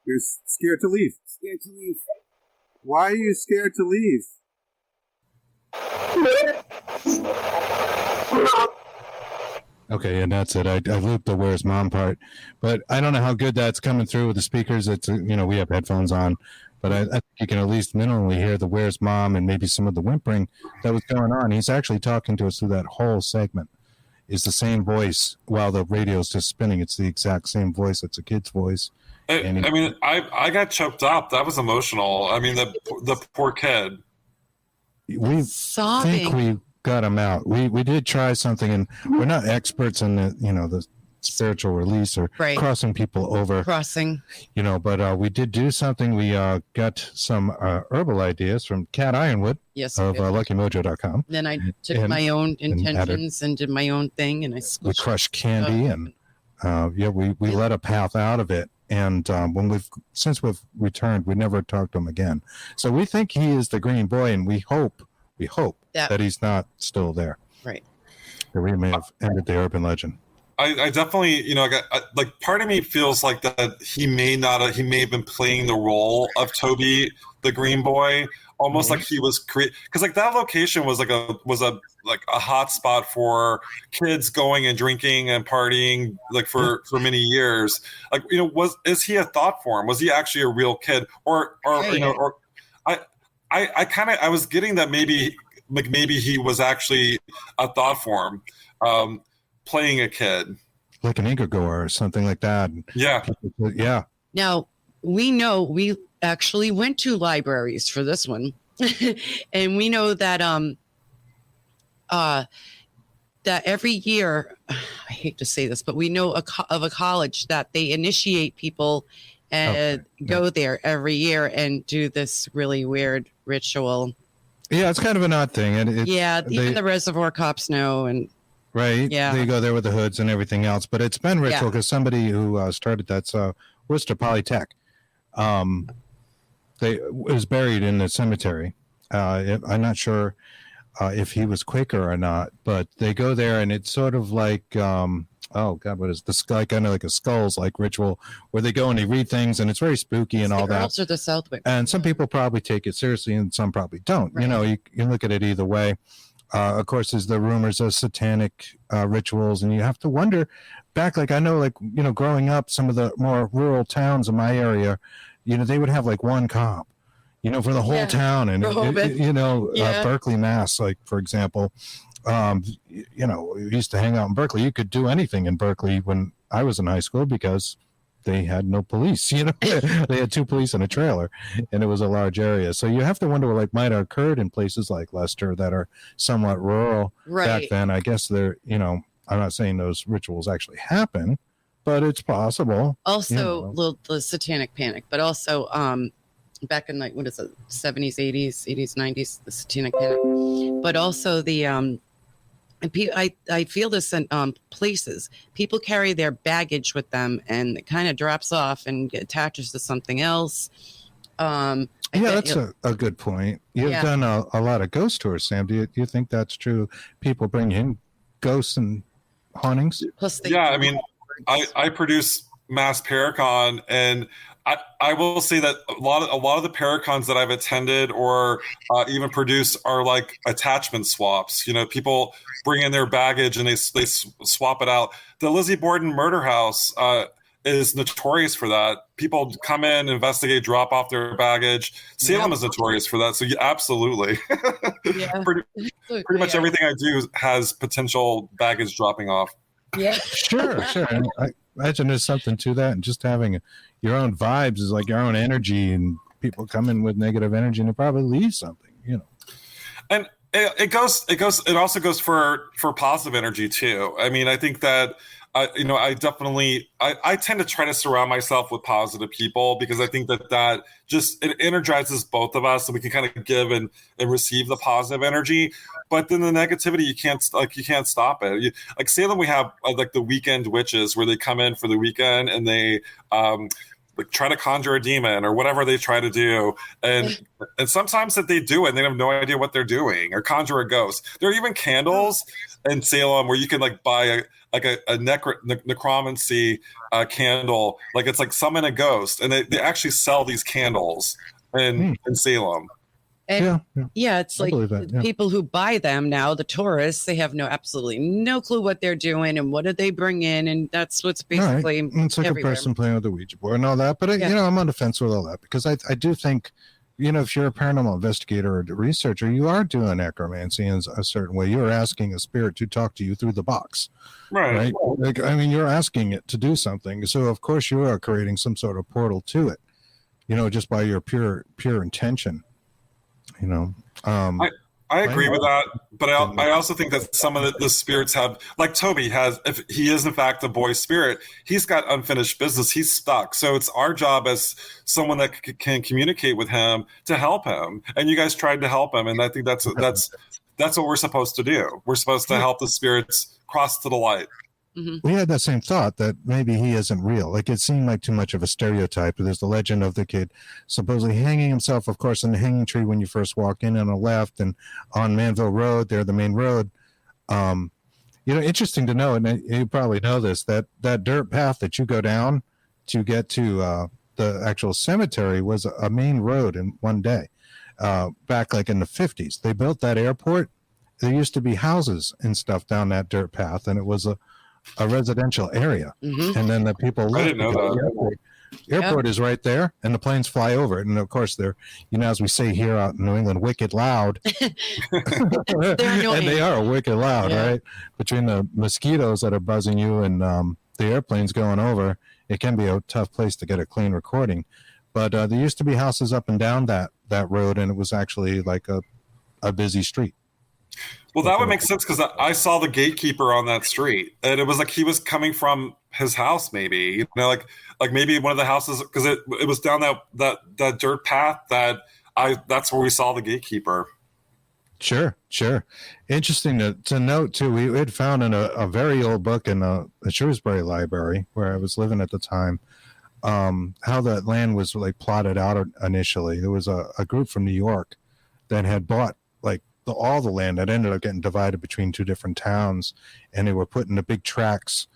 Speaker 6: You're scared to leave.
Speaker 2: Scared to leave.
Speaker 6: Why are you scared to leave?
Speaker 3: Okay, and that's it. I looped the "Where's Mom" part, but I don't know how good that's coming through with the speakers. It's we have headphones on, but I think you can at least minimally hear the "Where's Mom" and maybe some of the whimpering that was going on. He's actually talking to us through that whole segment. It's the same voice while the radio's just spinning. It's the exact same voice. It's a kid's voice.
Speaker 4: I got choked up. That was emotional. I mean, the poor kid.
Speaker 3: We
Speaker 5: Sobbing.
Speaker 3: think we got him out. We did try something, and we're not experts in the spiritual release or
Speaker 5: Right.
Speaker 3: crossing people over.
Speaker 5: Crossing.
Speaker 3: But we did do something. We got some herbal ideas from Kat Ironwood
Speaker 5: Yes.
Speaker 3: of luckymojo.com.
Speaker 5: Then I took
Speaker 3: and-
Speaker 5: my own
Speaker 3: and
Speaker 5: intentions and did my own thing, and I
Speaker 3: We crushed candy and we let a path out of it. And since we've returned, we never talked to him again. So we think he is the green boy, and we hope that he's not still there.
Speaker 5: Right.
Speaker 3: That we may have ended the urban legend.
Speaker 4: I definitely, like part of me feels like that he may have been playing the role of Toby, the green boy, almost like he was because like that location was a hot spot for kids going and drinking and partying like for many years. Like, is he a thought form? Was he actually a real kid? Or I was getting that maybe he was actually a thought form, playing a kid.
Speaker 3: Like an egregore or something like that.
Speaker 4: Yeah.
Speaker 3: Yeah.
Speaker 5: Now, we actually went to libraries for this one. And we know that that every year, I hate to say this, but we know of a college that they initiate people and go there every year and do this really weird ritual.
Speaker 3: Yeah, it's kind of an odd thing. And
Speaker 5: even the Reservoir Cops know. And
Speaker 3: right.
Speaker 5: Yeah.
Speaker 3: They go there with the hoods and everything else. But it's been ritual because somebody who started that's Worcester Polytech. They was buried in the cemetery. I'm not sure if he was Quaker or not, but they go there and it's sort of like, what is this? Kind of like a skulls like ritual where they go and they read things and it's very spooky and all that.
Speaker 5: Girls of the Southwick.
Speaker 3: And some people probably take it seriously and some probably don't.
Speaker 5: Right.
Speaker 3: You look at it either way. Of course, there's the rumors of satanic rituals, and you have to wonder back. Like I know, growing up, some of the more rural towns in my area, they would have like one cop, for the whole town, and Berkeley, Mass, like for example, we used to hang out in Berkeley. You could do anything in Berkeley when I was in high school because they had no police. They had 2 police in a trailer, and it was a large area. So you have to wonder what might have occurred in places like Leicester that are somewhat rural back then. I guess they're, I'm not saying those rituals actually happen, but it's possible.
Speaker 5: Also, the Satanic Panic, but also back in 70s, 80s, 90s, the Satanic Panic, but also the I feel this in places. People carry their baggage with them, and it kind of drops off and attaches to something else.
Speaker 3: That's a good point. You've done a lot of ghost tours, Sam. Do you think that's true? People bring in ghosts and hauntings?
Speaker 5: Plus,
Speaker 4: I mean, I produce Mass Paracon, and I will say that a lot of the Paracons that I've attended or even produced are like attachment swaps. People bring in their baggage and they swap it out. The Lizzie Borden murder house is notorious for that. People come in, investigate, drop off their baggage. Salem is notorious for that. So absolutely. pretty much everything I do has potential baggage dropping off.
Speaker 5: Yeah.
Speaker 3: Sure. And I imagine there's something to that, and just having your own vibes is like your own energy, and people come in with negative energy and it probably leaves something,
Speaker 4: And it also goes for positive energy too. I mean, I think that I definitely I tend to try to surround myself with positive people because I think that just it energizes both of us, and we can kind of give and receive the positive energy. But then the negativity, you can't stop it. Like Salem, we have like the weekend witches where they come in for the weekend and they try to conjure a demon or whatever they try to do, and sometimes that they do it and they have no idea what they're doing, or conjure a ghost. There are even candles in Salem where you can buy a necromancy candle, like it's like summon a ghost, and they actually sell these candles in Salem.
Speaker 5: And it's like people who buy them now, the tourists, they have absolutely no clue what they're doing and what did they bring in, and that's what's basically
Speaker 3: It's like
Speaker 5: everywhere.
Speaker 3: a person playing with the Ouija board and all that. But I'm on the fence with all that because I do think, if you're a paranormal investigator or researcher, you are doing necromancy in a certain way. You're asking a spirit to talk to you through the box, right? You're asking it to do something. So of course you are creating some sort of portal to it, just by your pure intention.
Speaker 4: I agree with that, but I also think that some of the spirits have, like Toby has, if he is in fact a boy spirit, he's got unfinished business. He's stuck. So it's our job as someone that can communicate with him to help him. And you guys tried to help him, and I think that's what we're supposed to do. We're supposed to help the spirits cross to the light.
Speaker 3: Mm-hmm. We had that same thought that maybe he isn't real. Like it seemed like too much of a stereotype. There's the legend of the kid supposedly hanging himself, of course, in the hanging tree when you first walk in on the left, and on Manville Road, there, the main road. Interesting to know, and you probably know this, that dirt path that you go down to get to the actual cemetery was a main road in one day. Back like in the 50s, they built that airport. There used to be houses and stuff down that dirt path, and it was a residential area. Mm-hmm. And then the people left.
Speaker 4: I didn't know that.
Speaker 3: The airport is right there, and the planes fly over it. And of course, they're, as we say here out in New England, wicked loud. And they are wicked loud, right? Between the mosquitoes that are buzzing you and the airplanes going over, it can be a tough place to get a clean recording. But there used to be houses up and down that road, and it was actually like a busy street.
Speaker 4: Well, that would make sense because I saw the gatekeeper on that street, and it was like he was coming from his house, maybe like maybe one of the houses, because it was down that dirt path that's where we saw the gatekeeper. Sure.
Speaker 3: Interesting to note too. We had found in a very old book in the Shrewsbury Library where I was living at the time, how that land was like plotted out initially. There was a group from New York that had bought like all the land that ended up getting divided between two different towns, and they were put into big tracts.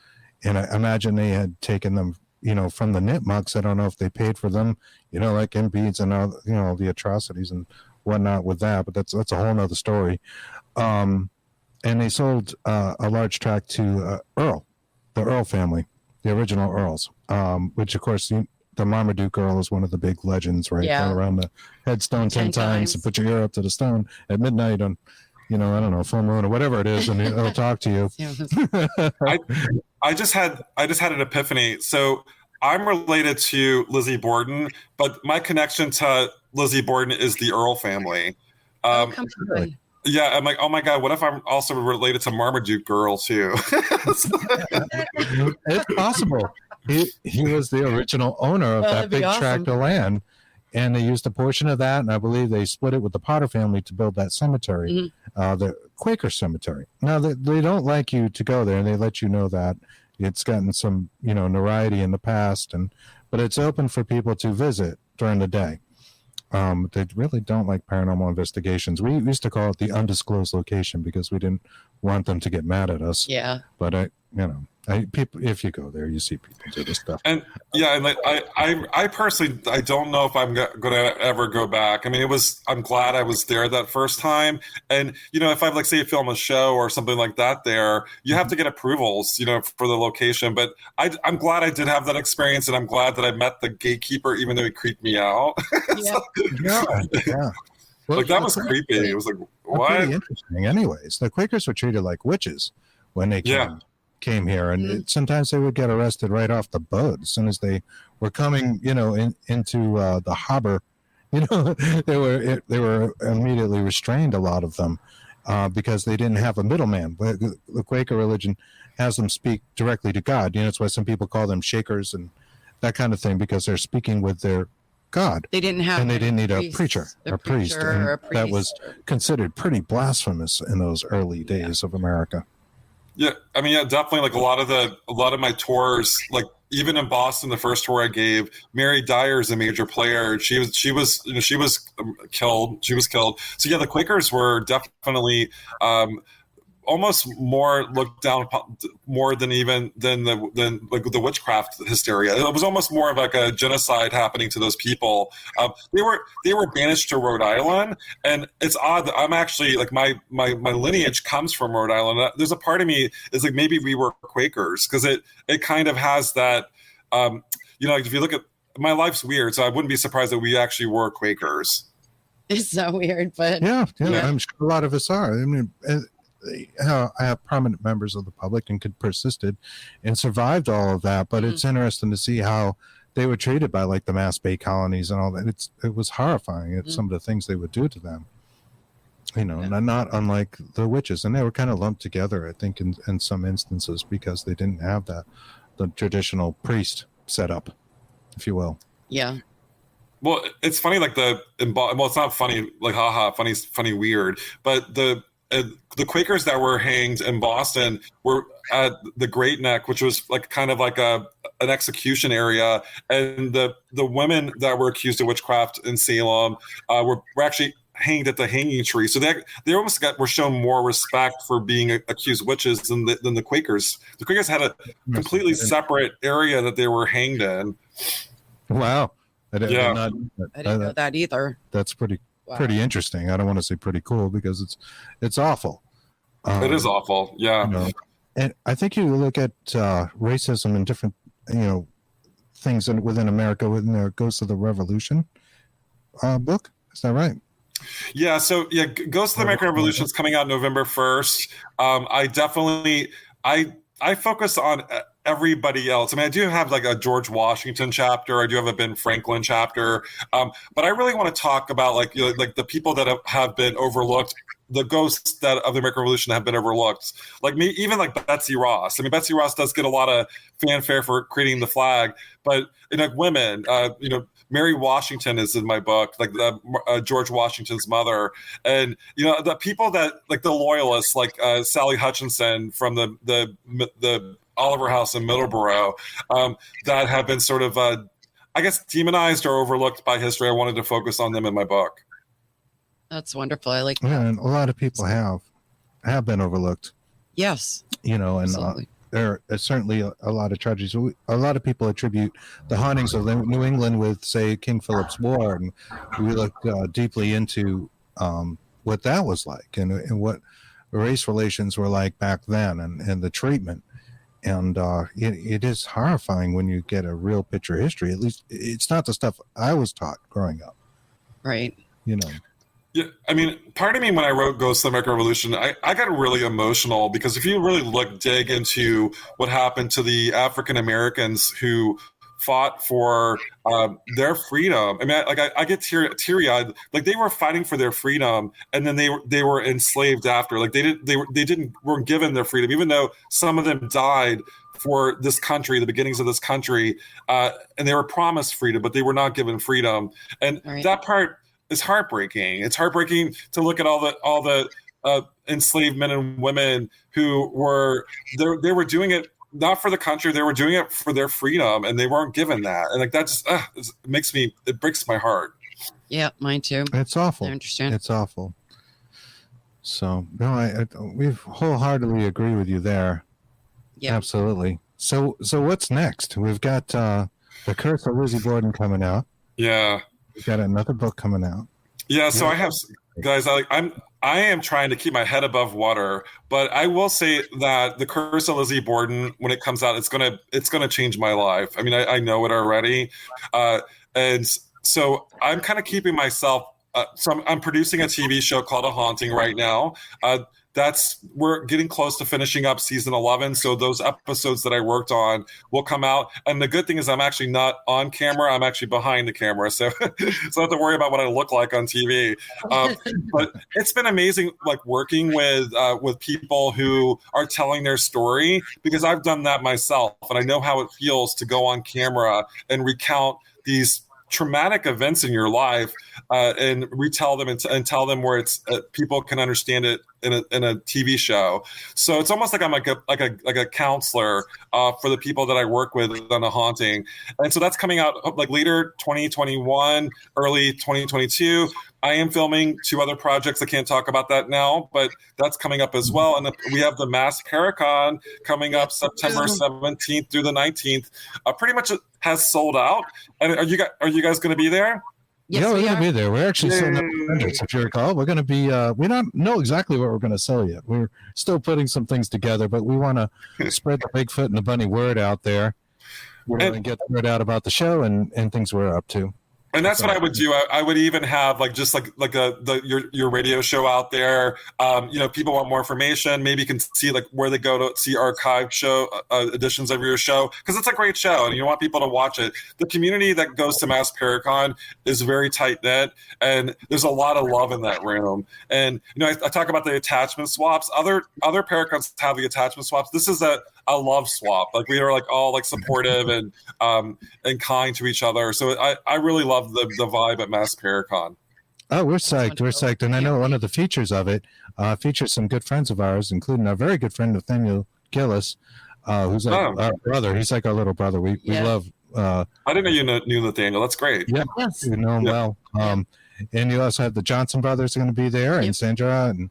Speaker 3: And I imagine they had taken them, from the Nipmucks. I don't know if they paid for them, like impedes and all, the atrocities and whatnot with that, but that's a whole nother story. And they sold a large tract to the Earl family, the original Earls, which of course the Marmaduke Earl is one of the big legends, right? Yeah. Go around the headstone 10 times and put your ear up to the stone at midnight on, I don't know, full moon or whatever it is, and it'll talk to you.
Speaker 4: I just had an epiphany. So I'm related to Lizzie Borden, but my connection to Lizzie Borden is the Earl family. Yeah, I'm like, oh my God, what if I'm also related to Marmaduke Earl too?
Speaker 3: It's possible. He was the original owner of that big tract of land, and they used a portion of that, and I believe they split it with the Potter family to build that cemetery, the Quaker cemetery. Now, they don't like you to go there, and they let you know that. It's gotten some, notoriety in the past, but it's open for people to visit during the day. They really don't like paranormal investigations. We used to call it the undisclosed location because we didn't want them to get mad at us. Yeah. But people, if you go there, you see people do this stuff.
Speaker 4: And like I personally, I don't know if I'm going to ever go back. I mean, I'm glad I was there that first time. And, if I say film a show or something like that there, you have to get approvals, for the location. But I'm glad I did have that experience, and I'm glad that I met the gatekeeper, even though he creeped me out.
Speaker 3: Yeah. Yeah.
Speaker 4: Well, that was creepy. It was like, what?
Speaker 3: Pretty interesting. Anyways, the Quakers were treated like witches when they came here, and sometimes they would get arrested right off the boat as soon as they were coming, into the harbor. They were immediately restrained, a lot of them, because they didn't have a middleman. But the Quaker religion has them speak directly to God. That's why some people call them Shakers and that kind of thing, because they're speaking with their God.
Speaker 5: They didn't
Speaker 3: need a preacher. That was considered pretty blasphemous in those early days of America.
Speaker 4: Yeah, I mean, definitely. Like a lot of my tours, like even in Boston, the first tour I gave, Mary Dyer is a major player. She was killed. She was killed. So yeah, the Quakers were definitely almost more looked down upon, more than the witchcraft hysteria. It was almost more of like a genocide happening to those people. They were banished to Rhode Island, and it's odd that I'm actually like my lineage comes from Rhode Island. There's a part of me is like maybe we were Quakers, because it kind of has that like if you look at my life's weird, so I wouldn't be surprised that we actually were Quakers.
Speaker 5: It's so weird, but
Speaker 3: yeah. I'm sure a lot of us are. I mean. I have prominent members of the public and persisted and survived all of that, but it's interesting to see how they were treated by like the Mass Bay colonies and all that. It was horrifying at some of the things they would do to them. Not unlike the witches. And they were kind of lumped together, I think, in some instances, because they didn't have the traditional priest setup, if you will.
Speaker 5: Yeah.
Speaker 4: Well, it's funny, like it's not funny, like haha, funny, weird, but the Quakers that were hanged in Boston were at the Great Neck, which was like kind of like an execution area, and the women that were accused of witchcraft in Salem were actually hanged at the hanging tree. So they almost were shown more respect for being accused witches than the Quakers. The Quakers had a completely separate area that they were hanged in.
Speaker 3: Wow. I didn't
Speaker 5: know that either.
Speaker 3: That's pretty interesting. I don't want to say pretty cool because it's awful.
Speaker 4: It is awful. Yeah.
Speaker 3: And I think you look at racism in different, things within America within the Ghost of the Revolution book. Is that right?
Speaker 4: Yeah. So Ghost of the American Revolution is coming out November 1st. I focus on everybody else. I mean, I do have like a George Washington chapter. I do have a Ben Franklin chapter. But I really want to talk about like the people that have been overlooked, the ghosts of the American Revolution have been overlooked. Like me, even like Betsy Ross. I mean, Betsy Ross does get a lot of fanfare for creating the flag, but women, Mary Washington is in my book, like George Washington's mother, and the people that like the loyalists, like Sally Hutchinson from the Oliver House in Middleborough, that have been sort of, I guess, demonized or overlooked by history. I wanted to focus on them in my book.
Speaker 5: That's wonderful. I like that.
Speaker 3: Yeah, and a lot of people have been overlooked.
Speaker 5: Yes.
Speaker 3: And there are certainly a lot of tragedies. A lot of people attribute the hauntings of New England with, say, King Philip's War, and we look deeply into what that was like and what race relations were like back then and the treatment. And it is horrifying when you get a real picture of history. At least it's not the stuff I was taught growing up.
Speaker 5: Right.
Speaker 4: Yeah, I mean, part of me when I wrote Ghost of the American Revolution, I got really emotional because if you really dig into what happened to the African Americans who fought for their freedom, I mean, I get teary-eyed. Like they were fighting for their freedom, and then they were enslaved after. Like weren't given their freedom, even though some of them died for this country, the beginnings of this country, and they were promised freedom, but they were not given freedom, and that part. It's heartbreaking. It's heartbreaking to look at all the enslaved men and women who they were doing it not for the country, they were doing it for their freedom, and they weren't given that. And like that just it breaks my heart.
Speaker 5: Yeah, mine too.
Speaker 3: It's awful.
Speaker 5: I understand.
Speaker 3: It's awful. So no, we wholeheartedly agree with you there. Yeah, absolutely. So what's next? We've got the Curse of Lizzie Borden coming out.
Speaker 4: Yeah.
Speaker 3: We've got another book coming out.
Speaker 4: Yeah, so I have guys. I am trying to keep my head above water, but I will say that the Curse of Lizzie Borden, when it comes out, it's gonna change my life. I mean, I know it already, and so I'm kind of keeping myself. So I'm producing a TV show called A Haunting right now. We're getting close to finishing up season 11. So those episodes that I worked on will come out. And the good thing is I'm actually not on camera. I'm actually behind the camera. So I don't have to worry about what I look like on TV. But it's been amazing, like working with people who are telling their story, because I've done that myself. And I know how it feels to go on camera and recount these traumatic events in your life and retell them and tell them where it's people can understand it in a TV show. So it's almost like I'm like a counselor for the people that I work with on A Haunting. And so that's coming out like later 2021, early 2022. I am filming 2 other projects. I can't talk about that now, but that's coming up as well. And we have the Mass Paracon coming up September 17th through the 19th. Pretty much has sold out. And are you guys going to be there?
Speaker 5: Yes,
Speaker 3: we're going to be there. We're actually
Speaker 4: selling
Speaker 3: up vendors, if you recall. We're going to be, we don't know exactly what we're going to sell yet. We're still putting some things together, but we want to spread the Bigfoot and the bunny word out there and get the word out about the show and things we're up to.
Speaker 4: And that's what I would do. I would even have like just like your radio show out there. People want more information. Maybe you can see like where they go to see archive show editions of your show, because it's a great show and you want people to watch it. The community that goes to Mass Paracon is very tight knit, and there's a lot of love in that room. And I talk about the attachment swaps. Other Paracons have the attachment swaps. This is a love swap. Like we are like all like supportive and kind to each other. So I really love the vibe at Mass Paracon.
Speaker 3: Oh, we're psyched. We're psyched. And I know one of the features of it features some good friends of ours, including our very good friend Nathaniel Gillis, who's like our brother. He's like our little brother. We love.
Speaker 4: I didn't know you knew Nathaniel. That's great.
Speaker 3: Yeah, yes. You know him well. And you also have the Johnson brothers are going to be there, and Sandra, and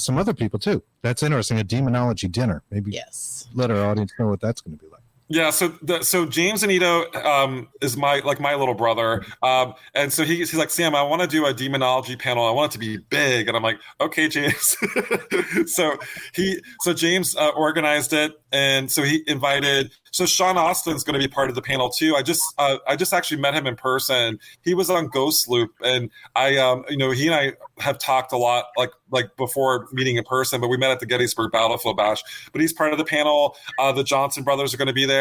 Speaker 3: some other people too. That's interesting. A demonology dinner. Maybe let our audience know what that's going to be like.
Speaker 4: Yeah, so James Anito is my little brother, and so he's like, Sam, I want to do a demonology panel. I want it to be big, and I'm like, okay, James. so James organized it, and so he invited. So Sean Austin's going to be part of the panel too. I just actually met him in person. He was on Ghost Loop, and he and I have talked a lot like before meeting in person, but we met at the Gettysburg Battlefield Bash. But he's part of the panel. The Johnson brothers are going to be there.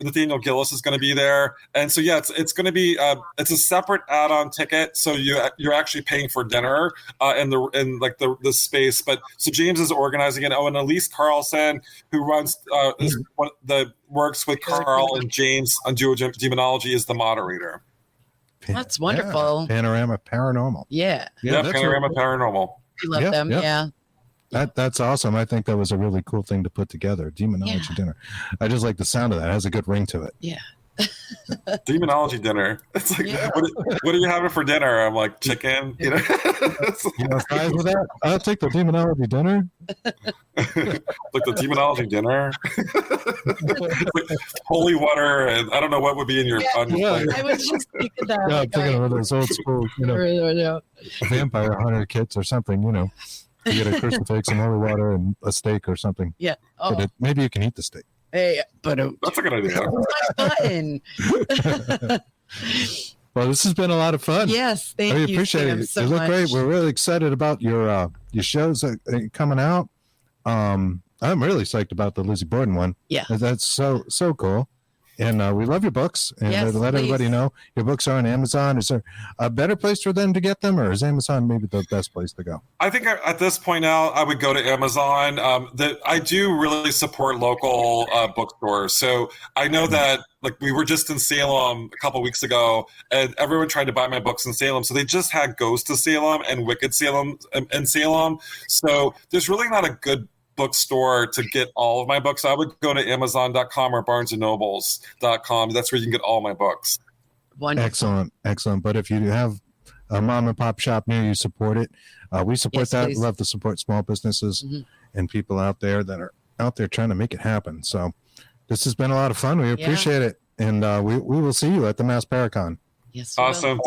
Speaker 4: Nathaniel Gillis is going to be there, and so it's going to be it's a separate add-on ticket. So you're actually paying for dinner in the space. But so James is organizing it. Oh, and Elise Carlson, who runs works with Carl and James on Duo Demonology, is the moderator.
Speaker 5: That's wonderful.
Speaker 3: Panorama Paranormal.
Speaker 5: Yeah.
Speaker 4: Panorama Paranormal.
Speaker 5: We love them. Yeah.
Speaker 3: That's awesome. I think that was a really cool thing to put together. Demonology dinner. I just like the sound of that. It has a good ring to it.
Speaker 5: Yeah.
Speaker 4: Demonology dinner. It's like, what are you having for dinner? I'm like, chicken.
Speaker 3: You know, fries with that? I'll take the demonology dinner.
Speaker 4: Like the demonology dinner. Like holy water, and I don't know what would be in your.
Speaker 5: I was just thinking that.
Speaker 3: Yeah, I'm thinking of those old school, vampire hunter kits or something. You get a crucifix and holy water and a steak or something.
Speaker 5: Yeah.
Speaker 3: Oh. Maybe you can eat the steak.
Speaker 5: Hey, but
Speaker 4: that's a good idea.
Speaker 5: Button.
Speaker 3: Well, this has been a lot of fun.
Speaker 5: Yes, thank you.
Speaker 3: Appreciate
Speaker 5: Sam,
Speaker 3: it.
Speaker 5: so
Speaker 3: You look
Speaker 5: much.
Speaker 3: great. We're really excited about your shows coming out. I'm really psyched about the Lizzie Borden one.
Speaker 5: Yeah,
Speaker 3: that's so cool. And we love your books. And let everybody know your books are on Amazon. Is there a better place for them to get them, or is Amazon maybe the best place to go?
Speaker 4: I think at this point now, I would go to Amazon. I do really support local bookstores. So I know that we were just in Salem a couple weeks ago, and everyone tried to buy my books in Salem. So they just had Ghost of Salem and Wicked Salem in Salem. So there's really not a good bookstore to get all of my books. I would go to Amazon.com or BarnesandNobles.com. That's where you can get all my books.
Speaker 5: Wonderful.
Speaker 3: Excellent. But if you have a mom and pop shop near you, support it. We support that.
Speaker 5: Please.
Speaker 3: Love to support small businesses and people out there that are out there trying to make it happen. So this has been a lot of fun. We appreciate it. And we will see you at the Mass Paracon.
Speaker 5: Yes.
Speaker 4: Awesome.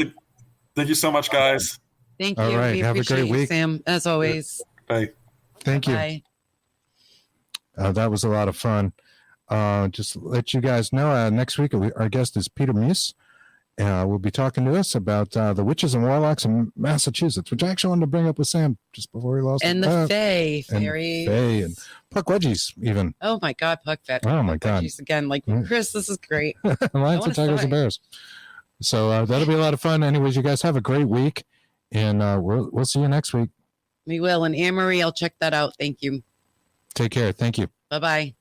Speaker 4: Thank you so much, guys.
Speaker 5: Thank you.
Speaker 3: All right.
Speaker 5: We
Speaker 3: Have a
Speaker 5: appreciate
Speaker 3: great
Speaker 5: you,
Speaker 3: week.
Speaker 5: Sam, as always.
Speaker 4: Bye.
Speaker 3: Thank you.
Speaker 5: Bye.
Speaker 3: That was a lot of fun. Just to let you guys know, next week our guest is Peter Muse. Will be talking to us about the witches and warlocks in Massachusetts, which I actually wanted to bring up with Sam just before he lost it.
Speaker 5: And the Fae fairies.
Speaker 3: And Puck Wedgies, even.
Speaker 5: Oh my God, Puck Fed.
Speaker 3: Oh my God.
Speaker 5: Wedgies again. Chris, this is great.
Speaker 3: Lions and Tigers and Bears. So that'll be a lot of fun. Anyways, you guys have a great week, and we'll see you next week.
Speaker 5: We will. And Anne Marie, I'll check that out. Thank you.
Speaker 3: Take care. Thank you.
Speaker 5: Bye-bye.